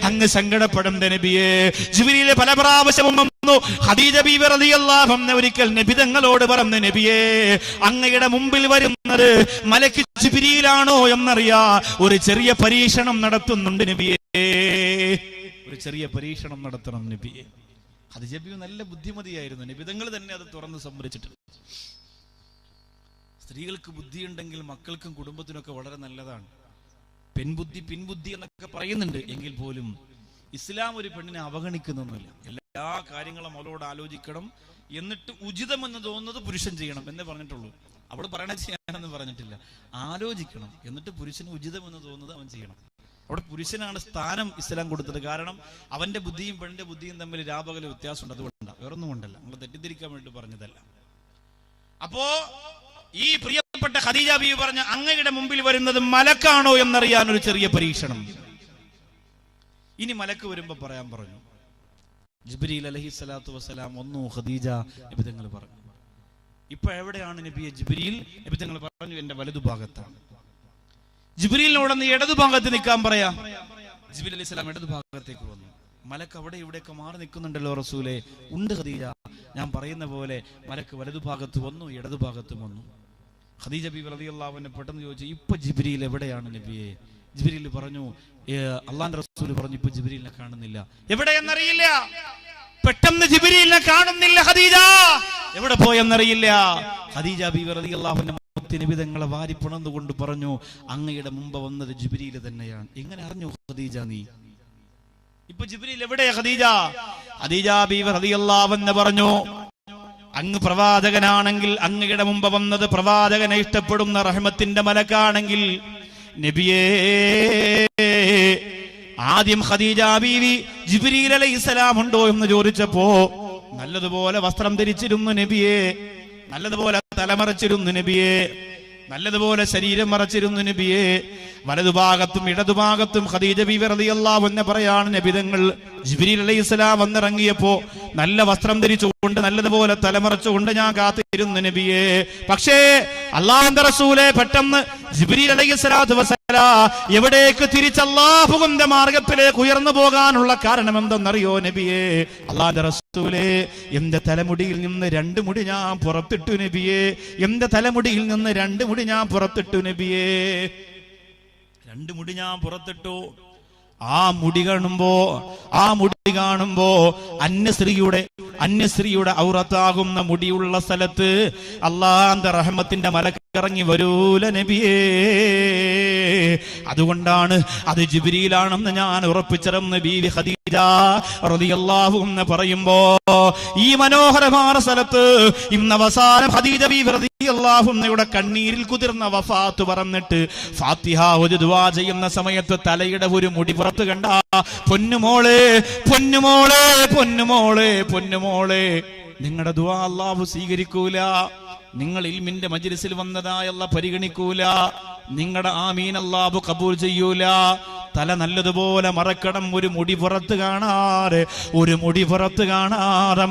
അങ്ങ് സങ്കടപ്പെടേണ്ട നബിയേ. ജിബ്രീൽ പല പ്രാവശ്യവും വന്നു. ഖദീജ ബീവി റളിയല്ലാഹു അൻഹ ഒരിക്കൽ നബി തങ്ങളോട് പറഞ്ഞു, നബിയേ അങ്ങയുടെ മുമ്പിൽ വരുന്നത് മലക്ക് ജിബ്രീലാണോ എന്നറിയാ ഒരു ചെറിയ പരീക്ഷണം നടത്തുന്നുണ്ട് നബിയേ, ഒരു ചെറിയ പരീക്ഷണം നടത്തണം നബിയേ. ഖദീജ ബീവി നല്ല ബുദ്ധിമതിയായിരുന്നു. നബി തങ്ങൾ തന്നെ അത് തുറന്ന് സംഭരിച്ചിട്ടുണ്ട്. സ്ത്രീകൾക്ക് ബുദ്ധിയുണ്ടെങ്കിൽ മക്കൾക്കും കുടുംബത്തിനൊക്കെ വളരെ നല്ലതാണ്. പെൺബുദ്ധി പിൻബുദ്ധി എന്നൊക്കെ പറയുന്നുണ്ട്. എങ്കിൽ പോലും ഇസ്ലാം ഒരു പെണ്ണിനെ അവഗണിക്കുന്നൊന്നുമില്ല. എല്ലാ കാര്യങ്ങളും അവളോട് ആലോചിക്കണം, എന്നിട്ട് ഉചിതമെന്ന് തോന്നുന്നത് പുരുഷൻ ചെയ്യണം എന്നേ പറഞ്ഞിട്ടുള്ളൂ. അവൾ പറയണ ചെയ്യാനെന്ന് പറഞ്ഞിട്ടില്ല. ആലോചിക്കണം, എന്നിട്ട് പുരുഷന് ഉചിതമെന്ന് തോന്നുന്നത് അവൻ ചെയ്യണം. അവിടെ പുരുഷനാണ് സ്ഥാനം ഇസ്ലാം കൊടുത്തത്. കാരണം അവന്റെ ബുദ്ധിയും പെണ്ണിന്റെ ബുദ്ധിയും തമ്മിൽ രാപകല വ്യത്യാസമുണ്ട്. അതുകൊണ്ടാണ്, വേറൊന്നും കൊണ്ടല്ല, നമ്മൾ തെറ്റിദ്ധരിക്കാൻ വേണ്ടി പറഞ്ഞതല്ല. അപ്പോ ഈ പ്രിയപ്പെട്ട ഖദീജ ബീവി പറഞ്ഞ അങ്ങയുടെ മുമ്പിൽ വരുന്നത് മലക്കാണോ എന്നറിയാൻ ഒരു ചെറിയ പരീക്ഷണം. ഇനി മലക്ക് വരുമ്പോ പറയാൻ പറഞ്ഞു. ജിബ്രീൽ അലൈഹിസ്സലാത്തു വസ്സലാം വന്നു. ഖദീജ നബി തങ്ങൾ പറഞ്ഞു, ഇപ്പൊ എവിടെയാണ് നബിയെ ജിബ്രീൽ? നബി തങ്ങൾ പറഞ്ഞു, എന്റെ വലതുഭാഗത്താണ്. ജിബ്രീലിനോട് നീ ഇടതുഭാഗത്ത് നിൽക്കാൻ പറയാ. ജിബ്രീൽ അലൈഹിസ്സലാം ഇടതുഭാഗത്തേക്ക് വന്നു. മലക്ക് അവിടെ ഇവിടെയൊക്കെ മാറി നിൽക്കുന്നുണ്ടല്ലോ റസൂലേ. ഉണ്ട് ഖദീജ, ഞാൻ പറയുന്ന പോലെ മലക്ക് വലതുഭാഗത്ത് വന്നു, ഇടതുഭാഗത്തും വന്നു. ഖദീജ ബീവി റളിയല്ലാഹു അൻഹ പെട്ടെന്ന് ചോദിച്ചു, ഇപ്പൊ ജിബ്രീൽ എവിടെയാണ് നബിയെ? ജിബ്രീൽ പറഞ്ഞു, അള്ളാന്റെ റസൂൽ പറഞ്ഞു, ഇപ്പൊ ജിബ്രീലിനെ കാണുന്നില്ല. എവിടെയെന്നറിയില്ല. പെട്ടെന്ന് ജിബ്രീലിനെ കാണുന്നില്ല. ഖദീജ എവിടെ പോയെന്നറിയില്ല. ഖദീജ ബീവി റളിയല്ലാഹു അൻഹ നബി തങ്ങളെ വാരി പുണർന്നുകൊണ്ട് പറഞ്ഞു, അങ്ങയുടെ മുമ്പ് വന്നത് ജിബ്രീൽ തന്നെയാണ്. എങ്ങനെ അറിഞ്ഞു ഖദീജ നീ? ഇപ്പൊ ജിബ്രീൽ എവിടെയാ ഖദീജ? ഖദീജ ബീവി റളിയല്ലാഹു അൻഹ പറഞ്ഞു, അങ്ങ് പ്രവാചകനാണെങ്കിൽ അങ്ങയുടെ മുമ്പ് വന്നത് പ്രവാചകനെ ഇഷ്ടപ്പെടുന്ന റഹ്മത്തിന്റെ മലക്കാണെങ്കിൽ നബിയേ. ആദ്യം ഖദീജ ബീവി ജിബ്രീൽ അലൈഹിസ്സലാം ഉണ്ടോ എന്ന് ചോദിച്ചപ്പോ നല്ലതുപോലെ വസ്ത്രം ധരിച്ചിരുന്നു നബിയേ, നല്ലതുപോലെ തലമറച്ചിരുന്നു നബിയേ, നല്ലതുപോലെ ശരീരം മറച്ചിരുന്നു നബിയേ. വലതുഭാഗത്തും ഇടതുഭാഗത്തും ഖദീജ ബീവി റളിയല്ലാഹു അൻഹ പറയാണ്, നബിതങ്ങൾ ജിബ്രീൽ അലൈഹിസ്സലാം വന്നിറങ്ങിയപ്പോ നല്ല വസ്ത്രം ധരിച്ചുകൊണ്ട് നല്ലതുപോലെ തലമറച്ചുകൊണ്ട് ഞാൻ കാത്തിരുന്നു നബിയേ. പക്ഷേ അല്ലാഹുവിന്റെ റസൂലേ പെട്ടെന്ന് ജിബ്രീൽ അലൈഹിസ്സലാത്തു വസ്സലാം എവിടേക്ക് തിരിച്ച് അല്ലാഹുവിന്റെ മാർഗത്തിലേക്ക് ഉയർന്നു പോകാനുള്ള കാരണം എന്തെന്നറിയോ നബിയേ? അല്ലാഹുവിന്റെ റസൂലേ, എന്റെ തലമുടിയിൽ നിന്ന് 2 മുടി ഞാൻ പുറത്തിട്ടു നബിയേ, എന്റെ തലമുടിയിൽ നിന്ന് 2 മുടി ഞാൻ പുറത്തിട്ടു നബിയേ, 2 മുടി ഞാൻ പുറത്തിട്ടു. ആ മുടി കാണുമ്പോ അന്യസ്ത്രീയുടെ ഔറത്താകുന്ന മുടിയുള്ള സ്ഥലത്ത് അല്ലാഹുവിന്റെ റഹ്മത്തിന്റെ മലക്കിറങ്ങി വരൂല നബിയേ. അതുകൊണ്ടാണ് അത് ജിബ്രീലാണെന്ന് ഞാൻ ഉറപ്പിച്ചിരുന്ന ബീവി ഖദീജ റളിയല്ലാഹു അൻഹ പറയുമ്പോ ഈ മനോഹരമായ സ്ഥലത്ത് ഇന്ന് അവസാനം ഖദീജ ബീവി റളിയല്ലാഹു അൻഹയുടെ കണ്ണീരിൽ കുതിർന്ന വഫാത്ത് പറഞ്ഞിട്ട് ഫാത്തിഹ ഓതി ദുആ ചെയ്യുന്ന സമയത്ത് തലയുടെ ഒരു മുടി പുറത്ത് കണ്ട പൊന്നുമോളെ പൊന്നുമോളെ പൊന്നുമോളെ പൊന്നുമോളെ നിങ്ങളുടെ ദുആ അല്ലാഹു സ്വീകരിക്കൂല. നിങ്ങൾ ഇൽമിന്റെ മജ്ലിസിൽ വന്നതായ അല്ലാഹു പരിഗണിക്കൂല. നിങ്ങളുടെ ആമീൻ അല്ലാഹു ഖബൂൽ ചെയ്യൂല. തല നല്ലതുപോലെ മറക്കണം. ഒരു മുടി പുറത്ത് കാണാതെ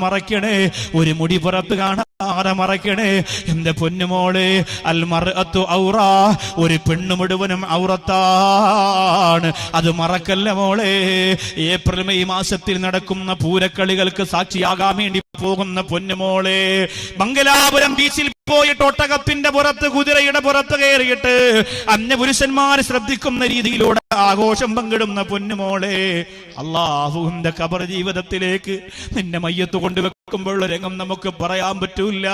മറയ്ക്കണേ. ഒരു മുടി പുറത്ത് കാണാതെ മറയ്ക്കണേ. എന്റെ പൊന്നുമോളെ, അൽ മർഅത്തു ഔറ, ഒരു പെണ്ണ് മുഴുവനും ഔറത്താണ്. അത് മറക്കല്ല മോളെ. ഏപ്രിൽ മെയ് മാസത്തിൽ നടക്കുന്ന പൂരക്കളികൾക്ക് സാക്ഷിയാകാൻ വേണ്ടി പോകുന്ന പൊന്നുമോളെ, മംഗലാപുരം ബീച്ചിൽ പോയിട്ട് ഒട്ടകത്തിന്റെ പുറത്ത്, കുതിരയുടെ പുറത്ത് കയറിയിട്ട് അന്യപുരുഷന്മാർ ശ്രദ്ധിക്കുന്ന രീതിയിലൂടെ ആഘോഷം പങ്കിടുന്ന പൊന്നുമോളെ, അല്ലാഹുവിന്റെ ഖബർ ജീവിതത്തിലേക്ക് നിന്റെ മയ്യത്ത് കൊണ്ടുവെക്കുമ്പോഴുള്ള രംഗം നമുക്ക് പറയാൻ പറ്റൂല.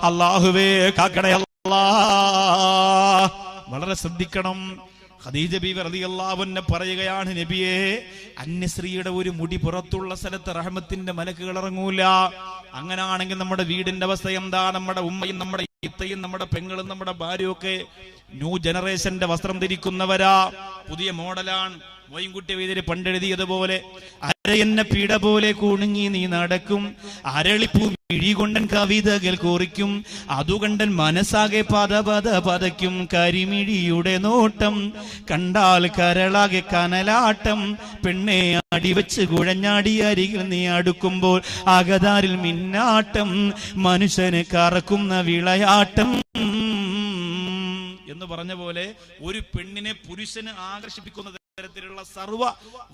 അല്ലാഹുവേ കാക്കണേ അല്ലാ. വളരെ ശ്രദ്ധിക്കണം. ഖദീജ ബീവി റളിയല്ലാഹു അൻഹ പറയുകയാണ്, നബിയേ, അന്യസ്ത്രീയുടെ ഒരു മുടി പുറത്തുള്ള സ്ഥലത്ത് റഹ്മത്തിന്റെ മലക്കുകൾ ഇറങ്ങൂല. അങ്ങനാണെങ്കിൽ നമ്മുടെ വീടിന്റെ അവസ്ഥ എന്താ? നമ്മുടെ ഉമ്മയും നമ്മുടെ ഇത്തയും നമ്മുടെ പെങ്ങളും നമ്മുടെ ഭാര്യയും ഒക്കെ ന്യൂ ജനറേഷന്റെ വസ്ത്രം ധരിക്കുന്നവരാ. പുതിയ മോഡലാണ്. മോയിൻകുട്ടി വൈദ്യര് പണ്ടെഴുതിയതുപോലെ, അരയെന്ന പീഡ പോലെ കുണുങ്ങി നീ നടക്കും, അരളിപ്പൂ മിഴികൊണ്ടൻ കവിതകൾ കുറിക്കും, അതുകണ്ടൻ മനസ്സാകെ പതയ്ക്കും, കരിമിഴിയുടെ നോട്ടം കണ്ടാൽ കരളാകെ കനലാട്ടം, പെണ്ണെ അടിവെച്ച് കുഴഞ്ഞാടി അരികിൽ നീ അടുക്കുമ്പോൾ അകതാരിൽ മിന്നാട്ടം, മനുഷ്യന് കറക്കുന്ന വിളയാട്ടം എന്ന് പറഞ്ഞ പോലെ ഒരു പെണ്ണിനെ പുരുഷന് ആകർഷിപ്പിക്കുന്ന തരത്തിലുള്ള സർവ്വ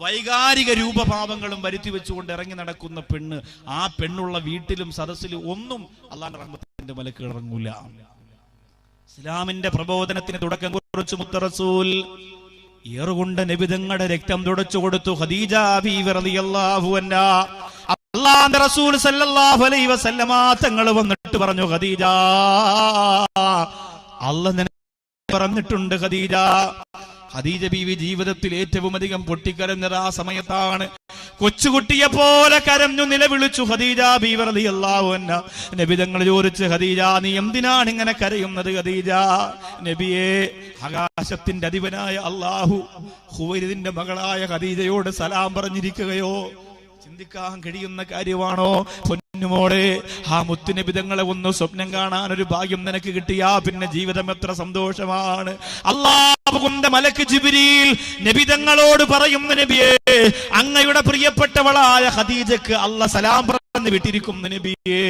വൈകാരിക രൂപഭാവങ്ങളും വരുത്തി വെച്ചുകൊണ്ട് ഇറങ്ങി നടക്കുന്ന പെണ്ണ്, ആ പെണ്ണുള്ള വീട്ടിലും സദസ്സിലും ഒന്നും അല്ലാഹുവിന്റെ റഹ്മത്തിന്റെ മലക്കുകൾ ഇറങ്ങൂല. ഇസ്ലാമിന്റെ പ്രബോധനത്തിന് തുടക്കം കുറിച്ച് മുത്ത റസൂൽ ഏറുകൊണ്ട നബിതങ്ങളുടെ രക്തം തുടച്ചു കൊടുത്തു. ഖദീജ ബീവി റളിയല്ലാഹു അൻഹാ, അല്ലാഹുവിന്റെ റസൂൽ സല്ലല്ലാഹു അലൈഹി വസല്ലമ തങ്ങൾ വന്നിട്ട് പറഞ്ഞു, ഖദീജ, അല്ലാഹു പറഞ്ഞിട്ടുണ്ട് ഖദീജ. ഖദീജ ബീവി ജീവിതത്തിൽ ഏറ്റവും അധികം പൊട്ടിക്കരഞ്ഞത് ആ സമയത്താണ്. കൊച്ചുകുട്ടിയെ പോലെ കരഞ്ഞു നിലവിളിച്ചു ഖദീജ ബീവി റളിയല്ലാഹു അൻഹാ. നബി തങ്ങൾ ചോദിച്ചു, ഖദീജ, നീ എന്തിനാണ് ഇങ്ങനെ കരയുന്നത്? ഖദീജ, നബിയെ, ആകാശത്തിന്റെ അധിപനായ അല്ലാഹു ഖുവൈലിദിന്റെ മകളായ ഖദീജയോട് സലാം പറഞ്ഞിരിക്കുകയോ? ചിന്തിക്കാൻ കഴിയുന്ന കാര്യമാണോ? പൊന്നുമോളെ, ആ മുത്തുനബി തങ്ങളെ ഒന്ന് സ്വപ്നം കാണാൻ ഒരു ഭാഗ്യം നിനക്ക് കിട്ടിയാ പിന്നെ ജീവിതം എത്ര സന്തോഷമാണ്. അല്ലാഹുവിന്റെ മലക്ക് ജിബ്രീൽ നബി തങ്ങളോട് പറയുന്ന, നബിയെ, അങ്ങയുടെ പ്രിയപ്പെട്ടവളായ ഖദീജക്ക് അല്ലാഹ് സലാം പറഞ്ഞു വിട്ടിരിക്കുന്നു നബിയെ.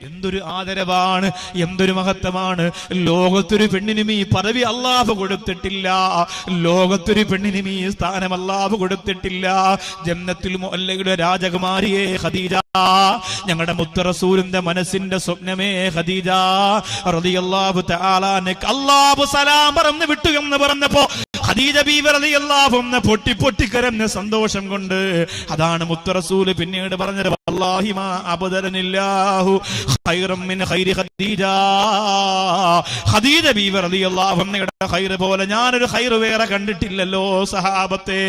എന്തൊരു ആദരവാണ്, എന്തൊരു മഹത്വമാണ്. ലോകത്തൊരു പെണ്ണിനും ഈ പദവി അല്ലാഹു കൊടുത്തിട്ടില്ല. ലോകത്തൊരു പെണ്ണിനും ഈ സ്ഥാനം അല്ലാഹു കൊടുത്തിട്ടില്ല. ജന്നത്തുൽ മുഅല്ലയുടെ രാജകുമാരിയെ ഖദീജ, ഞങ്ങളുടെ മുത്ത് റസൂലിന്റെ മനസ്സിന്റെ സ്വപ്നമേ ഖദീജ റളിയല്ലാഹു തആല അൻഹ അല്ലാഹു സലാം പറഞ്ഞു വിട്ടു എന്ന് പറഞ്ഞപ്പോ ഖദീജ ബീവി റളിയല്ലാഹു അൻഹ പൊട്ടിക്കരഞ്ഞ സന്തോഷം കൊണ്ട്. അതാണ് മുത്ത് റസൂൽ പിന്നീട് പറഞ്ഞത്, വല്ലാഹി മാ അബ്ദലനില്ലാഹു ഖൈറൻ മിൻ ഖൈരി ഖദീജ. ഖദീജ ബീവി റളിയല്ലാഹു അൻഹയുടെ ഖൈർ പോലെ ഞാനൊരു ഖൈർ വേറെ കണ്ടിട്ടില്ലല്ലോ സഹാബത്തെ.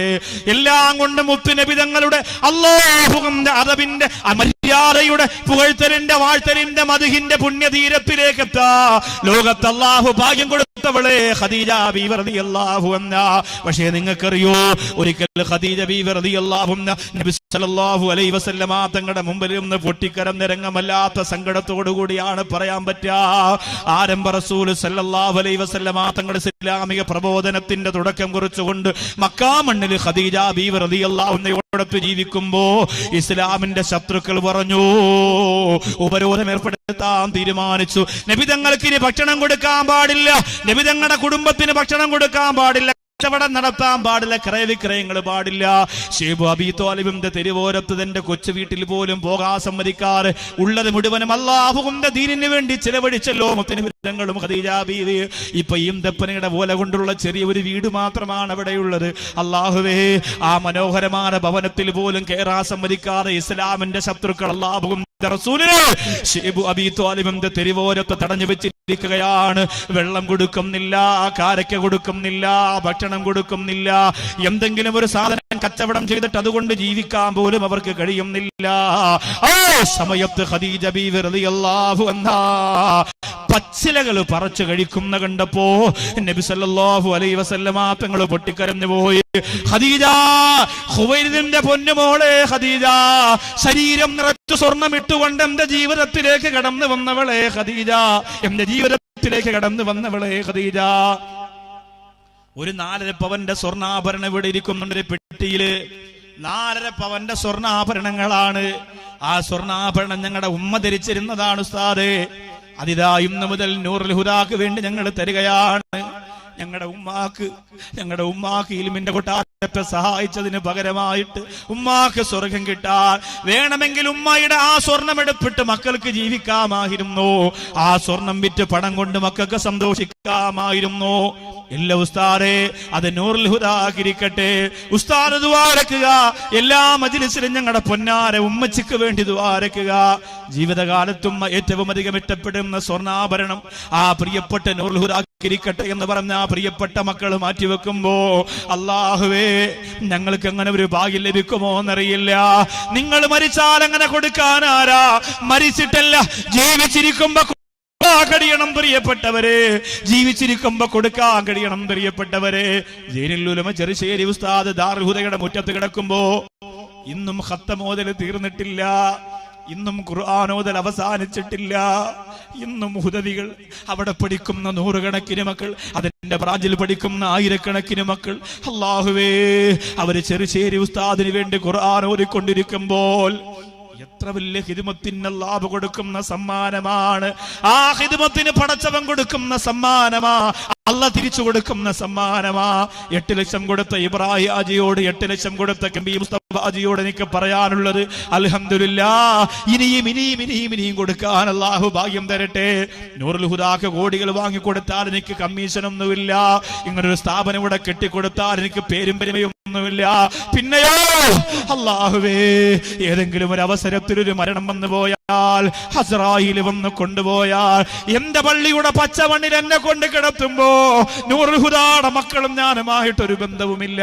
എല്ലാം കൊണ്ട് മുത്ത് നബി തങ്ങളുടെ അല്ലാഹുവിന്റെ അദബിന്റെ മര്യാദയുടെ പുകഴ്ത്തലിന്റെ വാഴ്ത്തലിന്റെ മദ്ഹിന്റെ പുണ്യതീരത്തിലേക്ക് എത്താ ലോകത്ത് അല്ലാഹു ഭാഗ്യം കൊടുത്തവളെ ഖദീജ ബീവി റളിയല്ലാഹു അൻഹാ. പക്ഷേ നിങ്ങൾക്കറിയോ, ഒരിക്കൽ ഖദീജ ബീവി റളിയല്ലാഹു അൻഹാ നബി സല്ലല്ലാഹു അലൈഹി വസല്ലമ തങ്ങളുടെ മുമ്പിൽ നിന്ന് പൊട്ടിക്കരഞ്ഞ രംഗമല്ലാത്ത സങ്കടത്തോടു കൂടിയാണ് പറയാൻ പറ്റുക. ആരംഭ റസൂൽ സല്ലല്ലാഹു അലൈഹി വസല്ലമ തങ്ങളുടെ ഇസ്ലാമിക പ്രബോധനത്തിന്റെ തുടക്കം കുറിച്ചുകൊണ്ട് മക്കാ മണ്ണിൽ ഖദീജ ബീവി റളിയല്ലാഹു അൻഹയോടൊപ്പം ജീവിക്കുമ്പോ ഇസ്ലാമിന്റെ ശത്രുക്കൾ പറഞ്ഞു, ഉപരോധം ഏർപ്പെടുത്താൻ തീരുമാനിച്ചു. നബി തങ്ങൾക്ക് ഇനി ഭക്ഷണം കൊടുക്കാൻ പാടില്ല, നബി തങ്ങളുടെ കുടുംബത്തിന് ഭക്ഷണം കൊടുക്കാൻ പാടില്ല, കച്ചവടം നടത്താൻ പാടില്ല, ക്രയവിക്രയങ്ങൾ പാടില്ല. ശൈബ് അബീ ത്വാലിബിന്റെ തെരുവോരത്ത് തന്റെ കൊച്ചു വീട്ടിൽ പോലും പോകാൻ സമ്മതിക്കാറ്. ഉള്ളത് മുഴുവനും അല്ലാഹുവിന്റെ ദീനിന് വേണ്ടി ചിലവഴിച്ചല്ലോ മുത്തനബിതങ്ങളും ഖദീജ ബീവി. ഇപ്പൊ ഈന്തപ്പനയുടെ ഓല കൊണ്ടുള്ള ചെറിയൊരു വീട് മാത്രമാണ് അവിടെയുള്ളത്. അല്ലാഹുവേ, ആ മനോഹരമായ ഭവനത്തിൽ പോലും കയറാൻ സമ്മതിക്കാതെ ഇസ്ലാമിന്റെ ശത്രുക്കൾ അല്ലാഹുവിന്റെ റസൂലിനെ ശൈബ് അബീ ത്വാലിബിന്റെ തെരുവോരത്ത് തടഞ്ഞു വെച്ചിരിക്കുകയാണ്. വെള്ളം കൊടുക്കുന്നില്ല, കാരക്ക കൊടുക്കുന്നില്ല, ഭക്ഷണം കൊടുക്കുന്നില്ല, എന്തെങ്കിലും ഒരു സാധനം കച്ചവടം ചെയ്തിട്ട് അതുകൊണ്ട് ജീവിക്കാൻ പോലും അവർക്ക് കഴിയുന്നില്ല. ആ സമയത്ത് ഖദീജ ബീവി റളിയല്ലാഹു അൻഹാ പച്ചിലകൾ പറിച്ചു കഴിക്കുന്ന കണ്ടപ്പോ നബി സല്ലല്ലാഹു അലൈഹി വസല്ലമ തങ്ങൾ പൊട്ടിക്കരഞ്ഞു പോയി. ഖദീജ, ഖുവൈലിദിന്റെ പൊന്നുമോളെ ഖദീജ, ശരീരം നിറച്ചു സ്വർണം ഇട്ടുകൊണ്ട് എന്റെ ജീവിതത്തിലേക്ക് കടന്നു വന്നവളെ ഖദീജ, എന്റെ ജീവിതത്തിലേക്ക് കടന്നു വന്നവളെ ഖദീജ. ഒരു 4.5 പവന്റെ സ്വർണ്ണാഭരണം ഇവിടെ ഇരിക്കുന്നുണ്ട് ഒരു പെട്ടിയില്. 4.5 പവന്റെ സ്വർണ്ണാഭരണങ്ങളാണ്. ആ സ്വർണ്ണാഭരണം ഞങ്ങളുടെ ഉമ്മ ധരിച്ചിരുന്നതാണ് ഉസ്താദേ. അതിതാ ഇന്ന് മുതൽ നൂറുൽ ഹുദാക്ക് വേണ്ടി ഞങ്ങൾ തരികയാണ്. ഞങ്ങളുടെ ഉമ്മാക്ക് ഇൽമിന്റെ കൊട്ടാരത്തെ സഹായിച്ചതിന് പകരമായിട്ട് ഉമ്മാക്ക് സ്വർഗം കിട്ടാൻ വേണമെങ്കിൽ ഉമ്മയുടെ ആ സ്വർണം എടുപ്പിട്ട് മക്കൾക്ക് ജീവിക്കാമായിരുന്നു. ആ സ്വർണം വിറ്റ് പണം കൊണ്ട് മക്കൾക്ക് സന്തോഷിക്കാമായിരുന്നു. ഇല്ല ഉസ്താദേ, അത് നൂറുൽ ഹുദാക്കിരിക്കട്ടെ. ഉസ്താദ് ദുആരക്കുക. എല്ലാ മജ്ലിസിലും ഞങ്ങളുടെ പൊന്നാര ഉമ്മച്ചിക്ക് വേണ്ടി ദുആരക്കുക. ജീവിതകാലത്തും ഏറ്റവും അധികം ഇഷ്ടപ്പെടുന്ന സ്വർണ്ണാഭരണം ആ പ്രിയപ്പെട്ട നൂറുൽ ഹുദാക്കിരിക്കട്ടെ എന്ന് പറഞ്ഞ ആ പ്രിയപ്പെട്ട മക്കൾ മാറ്റിവെക്കുമ്പോ അല്ലാഹുവേ, ഞങ്ങൾക്ക് അങ്ങനെ ഒരു ഭാഗ്യം ലഭിക്കുമോ എന്നറിയില്ല. നിങ്ങൾ മരിച്ചാൽ അങ്ങനെ കൊടുക്കാനാരാ? മരിച്ചിട്ടല്ല, ജീവിച്ചിരിക്കുമ്പോ കഴിയണം പ്രിയപ്പെട്ടവരെ, ജീവിച്ചിരിക്കുമ്പോ കൊടുക്കാൻ കഴിയണം പ്രിയപ്പെട്ടവരെ. ജൈനുൽ ഉലമ ചെറുശ്ശേരി ഉസ്താദ് ദാറുൽ ഹുദയുടെ മുറ്റത്ത് കിടക്കുമ്പോ ഇന്നും ഖത്തം ഓതൽ തീർന്നിട്ടില്ല, ഇന്നും ഖുർആൻ ഓതൽ അവസാനിച്ചിട്ടില്ല. ഇന്നും ഹുദവികൾ അവിടെ പഠിക്കുന്ന 100 കണക്കിന് മക്കൾ, അതിന്റെ ബ്രാഞ്ചിൽ പഠിക്കുന്ന 1000 മക്കൾ. അല്ലാഹുവേ, അവര് ചെറുശ്ശേരി ഉസ്താദിന് വേണ്ടി ഖുർആൻ ഓതിക്കൊണ്ടിരിക്കുമ്പോൾ എത്ര വലിയ ഖിദ്മത്തിന് അല്ലാഹു കൊടുക്കുന്ന സമ്മാനമാണ്. ആ ഖിദ്മത്തിന് പടച്ചവൻ കൊടുക്കുന്ന സമ്മാനമാ, അല്ലാഹ് തിരിച്ചു കൊടുക്കുന്ന സമ്മാനമാ. 8 ലക്ഷം കൊടുത്ത ഇബ്രാഹിം ആജിയോട്, 8 ലക്ഷം കൊടുത്ത കമ്പി മുസ്തഫ ആജിയോട് എനിക്ക് പറയാനുള്ളത്, അൽഹംദുലില്ലാഹ്, ഇനിയും കൊടുക്കാൻ അല്ലാഹു ഭാഗ്യം തരട്ടെ. നൂറുൽ ഹുദാക്ക് കോടികൾ വാങ്ങിക്കൊടുത്താൽ എനിക്ക് കമ്മീഷനൊന്നുമില്ല. ഇങ്ങനൊരു സ്ഥാപനം ഇവിടെ കെട്ടിക്കൊടുത്താൽ എനിക്ക് പേരും പെരുമയൊന്നുമില്ല. പിന്നെയോ അല്ലാഹുവേ, ഏതെങ്കിലും ഒരു അവസരത്തിലൊരു മരണം വന്നു പോയാൽ, അസ്റായീൽ വന്ന് കൊണ്ടുപോയാൽ, എന്റെ പള്ളിയുടെ പച്ചമണ്ണിൽ എന്നെ കൊണ്ട് കിടത്തുമ്പോ നൂറുൽ ഹുദായുടെ മക്കളും ഞാനുമായിട്ടൊരു ബന്ധവുമില്ല.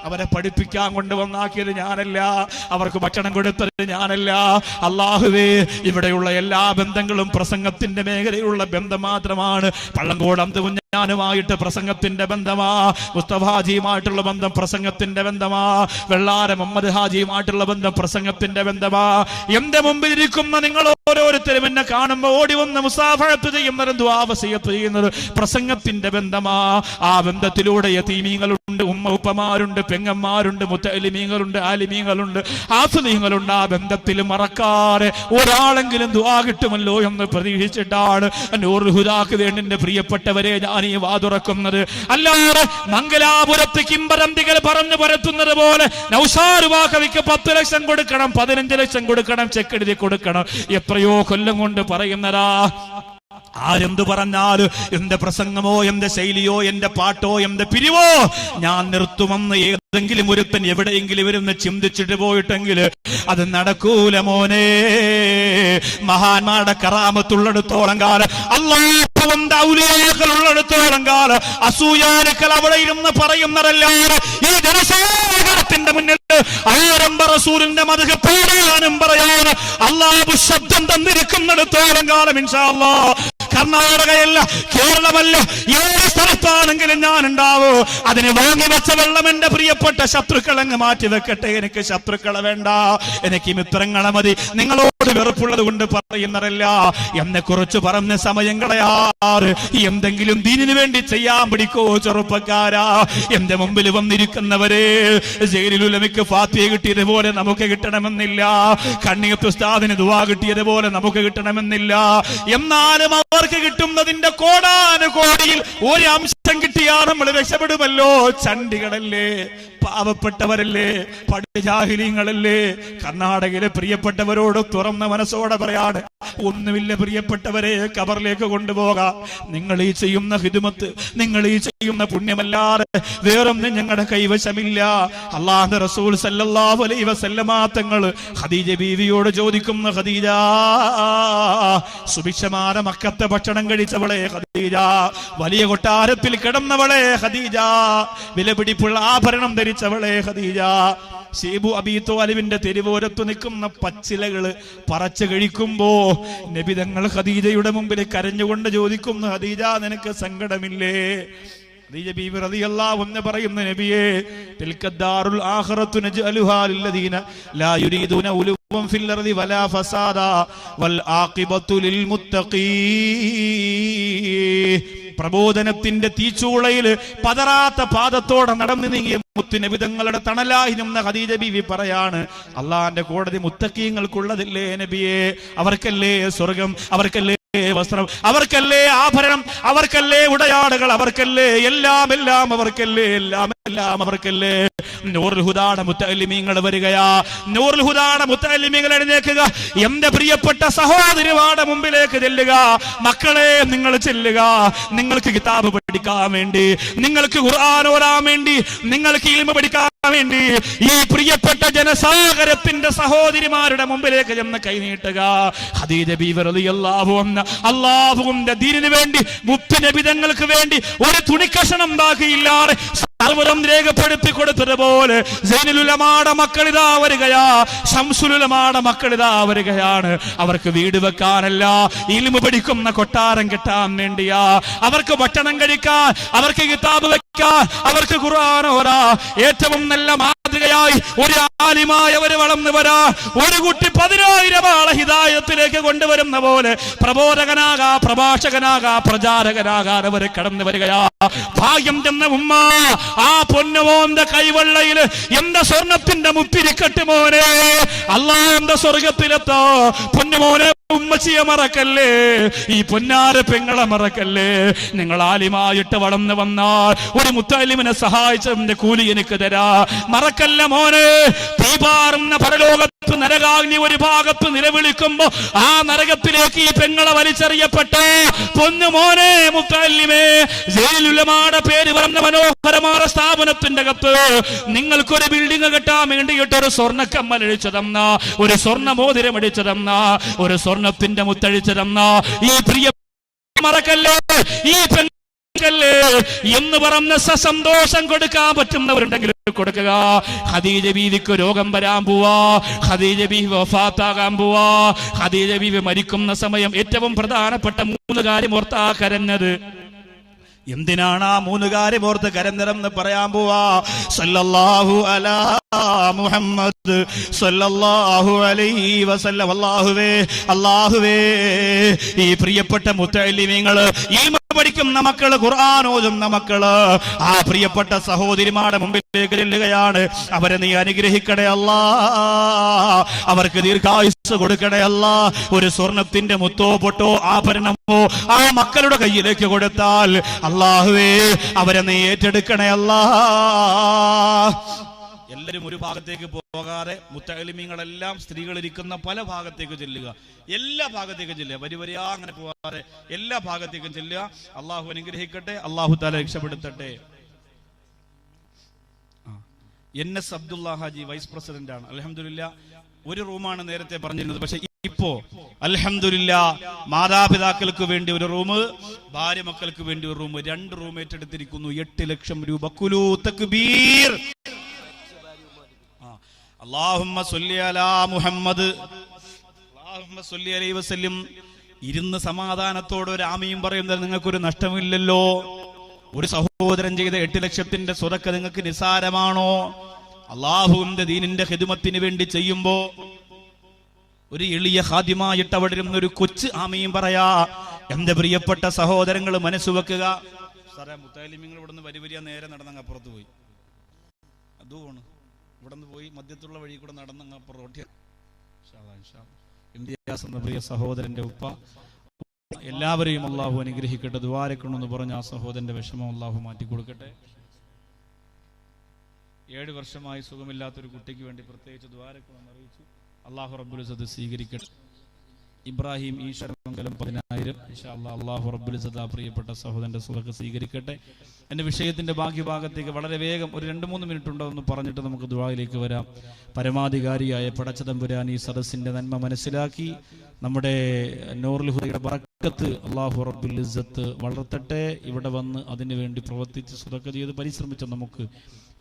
അവരെ പഠിപ്പിക്കാൻ കൊണ്ടുവന്നാക്കിയത് ഞാനല്ല, അവർക്ക് ഭക്ഷണം കൊടുത്തത് ഞാനല്ല. അല്ലാഹുവേ, ഇവിടെയുള്ള എല്ലാ ബന്ധങ്ങളും പ്രസംഗത്തിന്റെ മേഖലയിലുള്ള ബന്ധം മാത്രമാണ്. പള്ളങ്കോട് അന്ത് കുഞ്ഞാനുമായിട്ട് പ്രസംഗത്തിന്റെ ബന്ധമാ, മുസ്തഫ ഹാജിയുമായിട്ടുള്ള ബന്ധം പ്രസംഗത്തിന്റെ ബന്ധമാ, വെള്ളാര മുഹമ്മദ് ഹാജിയുമായിട്ടുള്ള ബന്ധം പ്രസംഗത്തിന്റെ ബന്ധമാ. എന്റെ മുമ്പിൽ ഇരിക്കുന്ന നിങ്ങൾ ഓരോരുത്തരും എന്നെ കാണുമ്പോൾ ഓടി വന്ന് മുസാഫഹത്ത് ചെയ്യുന്നതും ദുആ വസിയത്ത് ചെയ്യുന്നത് പ്രസംഗത്തിന്റെ ബന്ധമാ. ആ ബന്ധത്തിലൂടെ യതീമീങ്ങളുണ്ട്, ഉമ്മ-ഉപ്പമാരുണ്ട്, പെങ്ങന്മാരുണ്ട്, മുത്തഅലിമീങ്ങളുണ്ട്, ആലിമീങ്ങളുണ്ട്, ആഫിലീങ്ങളുണ്ട്. ആ ബന്ധത്തിൽ മറക്കാതെ ഒരാളെങ്കിലും ദുആ കിട്ടുമല്ലോ എന്ന് പ്രതീക്ഷിച്ചിട്ടാണ് നൂറുൽ ഹുദാക്ക് വേണ്ടി എന്റെ പ്രിയപ്പെട്ടവരെ ഞാൻ ഈ വാതുറക്കുന്നത്. അല്ലാതെ മംഗലാപുരത്ത് കിംബരന്തികൾ പറഞ്ഞു പരത്തുന്നത് പോലെ നൗഷാദ് വാഖവിക്ക് 10 ലക്ഷം കൊടുക്കണം, 15 ലക്ഷം കൊടുക്കണം, ചെക്ക് എഴുതി കൊടുക്കണം. എത്രയോ കൊല്ലം കൊണ്ട് പറയുന്നതാ. ആരെന്തു പറഞ്ഞാലും എന്റെ പ്രസംഗമോ എന്റെ ശൈലിയോ എന്റെ പാട്ടോ എന്റെ പിരിവോ ഞാൻ നിർത്തുമെന്ന് ഏതെങ്കിലും ഒരുത്തൻ എവിടെയെങ്കിലും ഇരുന്ന് ചിന്തിച്ചിട്ട് പോയിട്ടെങ്കിൽ അത് നടക്കൂല മോനെ. മഹാന്മാരുടെ കറാമത്തുള്ളിടത്തോളം കാലം, അല്ലാഹുവിന്റെ ഔലിയാക്കളുള്ളിടത്തോളം കാലം അസൂയാലുക്കൾ അവിടെ ഇരുന്ന് പറയുന്നതല്ലാതെ ഈ ജനസാഗരത്തിന്റെ മുന്നിൽ ആരംഭ റസൂലിന്റെ മദ്ഹ് പാടാനും പറയാനും അല്ലാഹു ശബ്ദം തന്നിരിക്കുന്നിടത്തോളം കാലം ഇൻഷാ അല്ലാഹ് കർണാടകയല്ല, കേരളമല്ല, ഏത് സ്ഥലത്താണെങ്കിലും ഞാൻ ഉണ്ടാവൂ. അതിന് വാങ്ങിവെച്ച വെള്ളം എന്റെ പ്രിയപ്പെട്ട ശത്രുക്കൾ അങ്ങ് മാറ്റി വെക്കട്ടെ. എനിക്ക് ശത്രുക്കളെ വേണ്ട, എനിക്ക് മിത്രങ്ങളെ മതി. നിങ്ങളോട് വെറുപ്പുള്ളത് കൊണ്ട് പറയുന്നതല്ല. എന്നെ കുറിച്ച് പറഞ്ഞ സമയം കളയാറ് എന്തെങ്കിലും ദീനിനു വേണ്ടി ചെയ്യാൻ പിടിക്കോ ചെറുപ്പക്കാരാ. എന്റെ മുമ്പിൽ വന്നിരിക്കുന്നവരെ, ജൈനുൽ ഉലമയ്ക്ക് ഫാത്തിഹ കിട്ടിയതുപോലെ നമുക്ക് കിട്ടണമെന്നില്ല, കണ്ണിയത്ത് ഉസ്താദിന് ദുആ കിട്ടിയതുപോലെ നമുക്ക് കിട്ടണമെന്നില്ല. എന്നാലും അവർക്ക് കിട്ടുന്നതിന്റെ കോടാനുകോടിയിൽ ഒരു അംശം കിട്ടിയാൽ നമ്മൾ രക്ഷപ്പെടുമല്ലോ. ചണ്ടികളല്ലേ, പാവപ്പെട്ടവരല്ലേ, പടുജാഹിലീങ്ങളല്ലേ. കർണാടകയിലെ പ്രിയപ്പെട്ടവരോട് തുറന്ന മനസ്സോടെ പറയാണ്, ഒന്നുമില്ല പ്രിയപ്പെട്ടവരെ, കബറിലേക്ക് കൊണ്ടുപോകാം. നിങ്ങൾ ഈ ചെയ്യുന്ന ഹിദ്മത്ത്, നിങ്ങൾ ഈ ചെയ്യുന്ന പുണ്യമല്ലാതെ വേറൊന്നും ഞങ്ങളുടെ കൈവശമില്ല. അല്ലാഹുവിന്റെ റസൂൽ സല്ലല്ലാഹു അലൈഹി വസല്ലമ തങ്ങൾ ഖദീജ ബീവിയോട് ചോദിക്കുന്ന, ഖദീജ സുഭിക്ഷമായ മക്കത്തെ ഭക്ഷണം കഴിച്ചവളെ ഖദീജ, വലിയ കൊട്ടാരത്തിൽ കിടന്നവളെ ഖദീജ, വിലപിടിപ്പുള്ള ആഭരണം ധരിച്ചവളെ ഖദീജ, ഷീബു അബീ ത്വാലിബിന്റെ തെരുവോരത്ത് നിൽക്കുന്ന പച്ചിലകള് പറച്ചു കഴിക്കുമ്പോ നബി തങ്ങൾ ഖദീജയുടെ മുമ്പിൽ കരഞ്ഞുകൊണ്ട് ചോദിക്കുന്നു, ഖദീജ നിനക്ക് സങ്കടമില്ലേ? ഖദീജ ബീവി റളിയല്ലാഹു അൻഹ പറയുന്നു, നബിയേ, തിൽക്കദ്ദാറുൽ ആഖിറത്തു നജ്അലുഹാ ലില്ലദീന ലാ യുരീദൂന ഉലുവൻ ഫിൽ അർദി വലാ ഫസാദാ വൽ ആഖിബത്തു ലിൽ മുത്തഖീൻ. പ്രബോധനത്തിന്റെ തീച്ചൂളയിൽ പതറാത്ത പാദത്തോടെ നടന്നു നീങ്ങിയ മുത്തുനബി തങ്ങളുടെ തണലായി നിന്ന ഖദീജ ബീവി പറയാണ്, അള്ളാന്റെ കോടതി മുത്തഖീങ്ങൾക്കുള്ളതല്ലേ നബിയെ? അവർക്കല്ലേ സ്വർഗം, അവർക്കല്ലേ വസ്ത്രം, അവർക്കല്ലേ ആഭരണം, അവർക്കല്ലേ ഉടയാടകൾ, അവർക്കല്ലേ എല്ലാം എല്ലാം അവർക്കല്ലേ, എല്ലാം എല്ലാം അവർക്കല്ലേ. നൂറുൽ ഹുദാടെ മുത്തഅല്ലിമീങ്ങൾ വരികയാ, നൂറുൽ ഹുദാടെ മുത്തഅല്ലിമീങ്ങൾ എഴുന്നേൽക്കുക, എന്റെ പ്രിയപ്പെട്ട സഹോദരിമാരുടെ മുമ്പിലേക്ക് ചെല്ലുക. മക്കളെ നിങ്ങൾ ചെല്ലുക, നിങ്ങൾക്ക് കിതാബ് പഠിക്കാൻ വേണ്ടി, നിങ്ങൾക്ക് ഖുർആൻ ഓതാൻ വേണ്ടി, നിങ്ങൾക്ക് ഇൽമ പഠിക്കാൻ വേണ്ടി ഈ പ്രിയപ്പെട്ട ജനസാഗരത്തിന്റെ സഹോദരിമാരുടെ മുമ്പിലേക്ക് ചെന്ന് കൈനീട്ടുക. ഖദീജ ബീവി റളിയല്ലാഹു അൻഹ അല്ലാഹുവിന്റെ ദീനിന് വേണ്ടി, മുത്തുനബി തങ്ങൾക്ക് വേണ്ടി ഒരു തുണിക്കഷണം ബാക്കിയില്ലാതെ സർവ്വം രേഖപ്പെടുത്തി കൊടുത്തതുപോലെ സൈനുൽ ഉലമായുടെ മക്കളിതാ വരികയാ, ശംസുൽ ഉലമായുടെ മക്കളിതാ വരികയാണ്. അവർക്ക് വീട് വെക്കാനല്ല, ഇൽമു പഠിക്കുന്ന കൊട്ടാരം കെട്ടാൻ വേണ്ടിയാ. അവർക്ക് ഭക്ഷണം കഴിക്കാൻ, അവർക്ക് കിതാബ് വെക്കാൻ, അവർക്ക് ഖുർആൻ ഓതാ. ഏറ്റവും നല്ല മാതൃകയായി ഒരു ആലിമായ ഒരു വളർന്നു വരാ, ഒരു കുട്ടി 10,000 ആളെ ഹിദായത്തിലേക്ക് കൊണ്ടുവരുന്ന പോലെ പ്രബോധകനാകാ, പ്രഭാഷകനാകാ, പ്രചാരകനാകാൻ അവർ കടന്നു വരികയാ. ഭാഗ്യം ചെന്ന ഉമ്മ, ആ പൊന്നുമോന്റെ കൈവെള്ളയിൽ എന്റെ സ്വർണത്തിന്റെ മുത്തിരിക്കട്ട് മോനെ, അള്ളാന്റെ സ്വർഗത്തിലെത്തോ. പൊന്നുമോനെ, ഉമ്മച്ചിയെ മറക്കല്ലേ, ഈ പൊന്നാര പെങ്ങളെ മറക്കല്ലേ. നിങ്ങൾ ആലിമായിട്ട് വളർന്നു വന്നാൽ ഒരു മുത്തഅല്ലിമിനെ സഹായിച്ചതിന്റെ കൂലി എനിക്ക് തരാ. മറക്കല്ല മോനെ. തീപാറുന്ന പരലോകത്ത് നരകാഗ്നി ഒരു ഭാഗത്ത് നിലവിളിക്കുമ്പോ ആ നരകത്തിലേക്ക് ഈ പെങ്ങളെ വലിച്ചെറിയപ്പെട്ട പൊന്നുമോനെ മുത്തഅല്ലിമേ, സൈനുൽ ഉലമായുടെ പേര് പറഞ്ഞ മനോഹരമായ സ്ഥാപനത്തിന്റെ അകത്ത് നിങ്ങൾക്കൊരു ബിൽഡിംഗ് കെട്ടാൻ വേണ്ടിയിട്ട് ഒരു സ്വർണ്ണക്കമ്മൽ അടിച്ചു തന്ന, ഒരു സ്വർണ്ണ മോതിരം അടിച്ചു തന്ന, ഒരു സ്വർണത്തിന്റെ മുത്തഴിച്ചു തന്ന ഈ പ്രിയ മറക്കല്ലേ, ഈ പെണ്ണല്ലേ എന്ന് പറഞ്ഞ സന്തോഷം കൊടുക്കാൻ പറ്റുന്നവരുണ്ടെങ്കിൽ കൊടുക്കുക. ഖദീജ ബീവിക്ക് രോഗം വരാൻ പോവാ, ഖദീജ ബീവി വഫാത്താകാൻ പോവാ. ഖദീജ ബീവി മരിക്കുന്ന സമയം ഏറ്റവും പ്രധാനപ്പെട്ട 3 കാര്യം ഓർത്താ കരഞ്ഞത്. എന്തിനാണ് ആ 3 കാര്യം ഓർത്ത് കരഞ്ഞതെന്ന് പറയാൻ പോവാ. സല്ലല്ലാഹു അലാ മുഹമ്മദ് സല്ലല്ലാഹു അലൈഹി വസല്ലം. അല്ലാഹുവേ, ഈ പ്രിയപ്പെട്ട മുത്തഅല്ലിമീങ്ങൾ, ഇൽമ പഠിക്കുന്ന മക്കള്, ഖുർആൻ ഓതുന്ന മക്കള്, ആ പ്രിയപ്പെട്ട സഹോദരിമാരുടെ മുമ്പിലേക്ക് ചെല്ലുകയാണ്. അവരെ നീ അനുഗ്രഹിക്കണേ അല്ലാ, അവർക്ക് ദീർഘായുസ് കൊടുക്കണേ അല്ലാ. ഒരു സ്വർണത്തിന്റെ മുത്തോ പൊട്ടോ ആഭരണമോ ആ മക്കളുടെ കയ്യിലേക്ക് കൊടുത്താൽ അല്ലാഹുവേ അവരെ നീ ഏറ്റെടുക്കണേ അല്ലാ. എല്ലാവരും ഒരു ഭാഗത്തേക്ക് പോകാതെ മുത്തഅല്ലിമീങ്ങളെല്ലാം സ്ത്രീകളിരിക്കുന്ന പല ഭാഗത്തേക്ക് ചെല്ലുക, എല്ലാ ഭാഗത്തേക്കും ചെല്ലുക, വരിവരിയാ അങ്ങനെ പോകാതെ എല്ലാ ഭാഗത്തേക്കും ചെല്ലുക. അള്ളാഹു അനുഗ്രഹിക്കട്ടെ, അള്ളാഹു തആല രക്ഷപ്പെടുത്തട്ടെ. NS Abdulla Haji vice president ആണ്. അൽഹംദുലില്ലാ, ഒരു റൂമാണ് നേരത്തെ പറഞ്ഞിരുന്നത്, പക്ഷെ ഇപ്പോ അൽഹംദുലില്ലാ മാതാപിതാക്കൾക്ക് വേണ്ടി ഒരു റൂം, ഭാര്യ മക്കൾക്ക് വേണ്ടി ഒരു റൂം, 2 റൂം ഏറ്റെടുത്തിരിക്കുന്നു. 8 ലക്ഷം രൂപ. കുലൂ തക്ബീർ. അല്ലാഹുമ്മ സ്വല്ലി അലാ മുഹമ്മദ്, അല്ലാഹുമ്മ സ്വല്ലി അലൈഹി വസല്ലം. ഇരുന്ന് സമാധാനത്തോടെ ഒരു ആമീൻ പറയുന്നത് നിങ്ങൾക്കൊരു നഷ്ടമില്ലല്ലോ. ഒരു സഹോദരൻ ചെയ്ത 8 ലക്ഷത്തിന്റെ സ്വതക്ക നിങ്ങൾക്ക് നിസാരമാണോ? അല്ലാഹുവിന്റെ ദീനിന്റെ ഖിദ്മത്തിന് വേണ്ടി ചെയ്യുമ്പോ ഒരു എളിയ ഖാദിമായിട്ട് അവിടെ ഇരുന്നൊരു കൊച്ചു ആമീൻ പറയാ. എന്റെ പ്രിയപ്പെട്ട സഹോദരങ്ങൾ മനസ്സുവെക്കുക. സാറേ, മുത്തഅല്ലിമീങ്ങൾ ഇവിടുന്ന് വരിവരിയാ നേരെ നടന്നങ്ങ് അപ്പുറത്ത് പോയി, അതുമാണ് ഇവിടുന്ന് പോയി മധ്യത്തുള്ള വഴി കൂടെ നടന്നങ്ങ് അപ്പുറത്ത്. ഇംതിയാസ് എന്ന പ്രിയ സഹോദരന്റെ ഉപ്പ, എല്ലാവരെയും അള്ളാഹു അനുഗ്രഹിക്കട്ടെ. ദുആരക്കണമെന്ന് പറഞ്ഞ ആ സഹോദരന്റെ വിഷമം അള്ളാഹു മാറ്റി കൊടുക്കട്ടെ. 7 വർഷമായി സുഖമില്ലാത്തൊരു കുട്ടിക്ക് വേണ്ടി പ്രത്യേകിച്ച് ദുആരക്കണമെന്ന് അറിയിച്ചു. അള്ളാഹു റബ്ബുൽ ഇസ്സത്ത് സ്വീകരിക്കട്ടെ. ഇബ്രാഹിം ഈശ്വരമംഗലം 10,000 ഇൻഷാ അല്ലാഹ്. അല്ലാഹു റബ്ബുൽ ഇസ്സത്ത് പ്രിയപ്പെട്ട സഹോദരന്റെ സ്വതക്ക സ്വീകരിക്കട്ടെ. എൻ്റെ വിഷയത്തിന്റെ ബാക്കി ഭാഗത്തേക്ക് വളരെ വേഗം ഒരു 2-3 മിനിറ്റ് ഉണ്ടോ എന്ന് പറഞ്ഞിട്ട് നമുക്ക് ദുആയിലേക്ക് വരാം. പരമാധികാരിയായ പടച്ചതമ്പുരാൻ ഈ സദസ്സിന്റെ നന്മ മനസ്സിലാക്കി നമ്മുടെ നൂറുൽ ഹുദയുടെ ബറക്കത്ത് അല്ലാഹു റബ്ബുൽ ഇസ്സത്ത് വളർത്തട്ടെ. ഇവിടെ വന്ന് അതിനുവേണ്ടി പ്രവർത്തിച്ച് സ്വതക്ക ചെയ്ത് പരിശ്രമിച്ച നമുക്ക്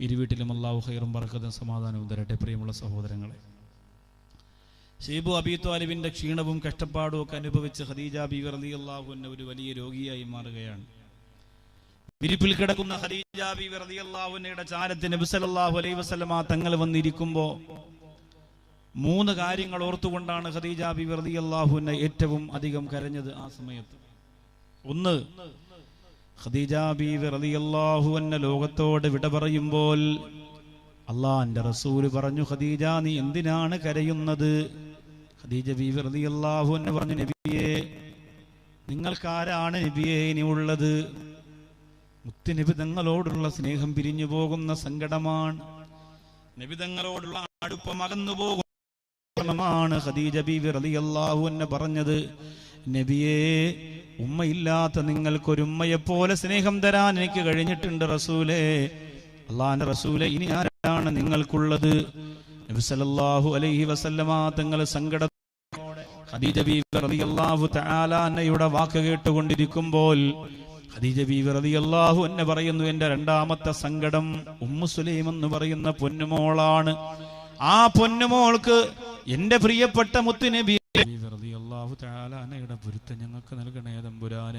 ഇരുവീട്ടിലും അല്ലാഹു ഖൈറും ബറക്കത്തും സമാധാനവും തരട്ടെ. പ്രിയമുള്ള സഹോദരങ്ങളെ, ഷൈബു അബീ ത്വാലിബിന്റെ ക്ഷീണവും കഷ്ടപ്പാടും ഒക്കെ അനുഭവിച്ച് ഖദീജ ബീവി റളിയല്ലാഹു അൻഹ ഒരു വലിയ രോഗിയായി മാറുകയാണ്. വിരിപ്പിൽ കിടക്കുന്ന ഖദീജ ബീവി റളിയല്ലാഹു അൻഹയുടെ ചാരത്ത് നബി സല്ലല്ലാഹു അലൈഹി വസല്ലമ തങ്ങൾ വന്നിരിക്കുമ്പോൾ 3 കാര്യങ്ങൾ ഓർത്തുകൊണ്ടാണ് ഖദീജ ബീവി റളിയല്ലാഹു അൻഹ ഏറ്റവും അധികം കരഞ്ഞത് ആ സമയത്ത്. ഒന്ന്, ഖദീജ ബീവി റളിയല്ലാഹു അൻഹ ലോകത്തോട് വിട പറയുമ്പോൾ അല്ലാഹുവിന്റെ റസൂല് പറഞ്ഞു, ഖദീജ നീ എന്തിനാണ് കരയുന്നത്? ഖദീജ ബീവി റളിയല്ലാഹു അൻഹ പറഞ്ഞു, നബിയേ നിങ്ങൾക്കാരാണ് നബിയേ ഇനി ഉള്ളത്? മുത്തുനബി തങ്ങളോടുള്ള സ്നേഹം പിരിഞ്ഞു പോകുന്ന സങ്കടമാണ്, നബി തങ്ങളോടുള്ള അടുപ്പം അകന്നു പോകുന്നതാണ്. ഖദീജ ബീവി റളിയല്ലാഹു അൻഹ പറഞ്ഞത്, നബിയേ ഉമ്മയില്ലാത്ത നിങ്ങൾക്കൊരുമ്മയെപ്പോലെ സ്നേഹം തരാൻ എനിക്ക് കഴിഞ്ഞിട്ടുണ്ട് റസൂലേ. അല്ലാഹുവിന്റെ റസൂലേ ഇനി ആരാണ് നിങ്ങൾക്കുള്ളത്? നബി സല്ലല്ലാഹു അലൈഹി വസല്ലമ തങ്ങൾ സങ്കടത്തോടെ ഖദീജ ബീവി റളിയല്ലാഹു തആല അൻഹയുടെ വാക്ക് കേട്ടുകൊണ്ടിരിക്കുമ്പോൾ ഖദീജ ബീവി റളിയല്ലാഹു അൻഹ പറയുന്നു, എന്റെ രണ്ടാമത്തെ സങ്കടം ഉമ്മു സുലൈം എന്ന് പറയുന്ന പൊന്നുമോളാണ്. ആ പൊന്നുമോൾക്ക് എന്റെ പ്രിയപ്പെട്ട മുത്തുനബി റളിയല്ലാഹു തആല അൻഹയുടെ പൊരുത്തം ഞങ്ങൾക്ക് നൽകണേ തമ്പുരാനെ.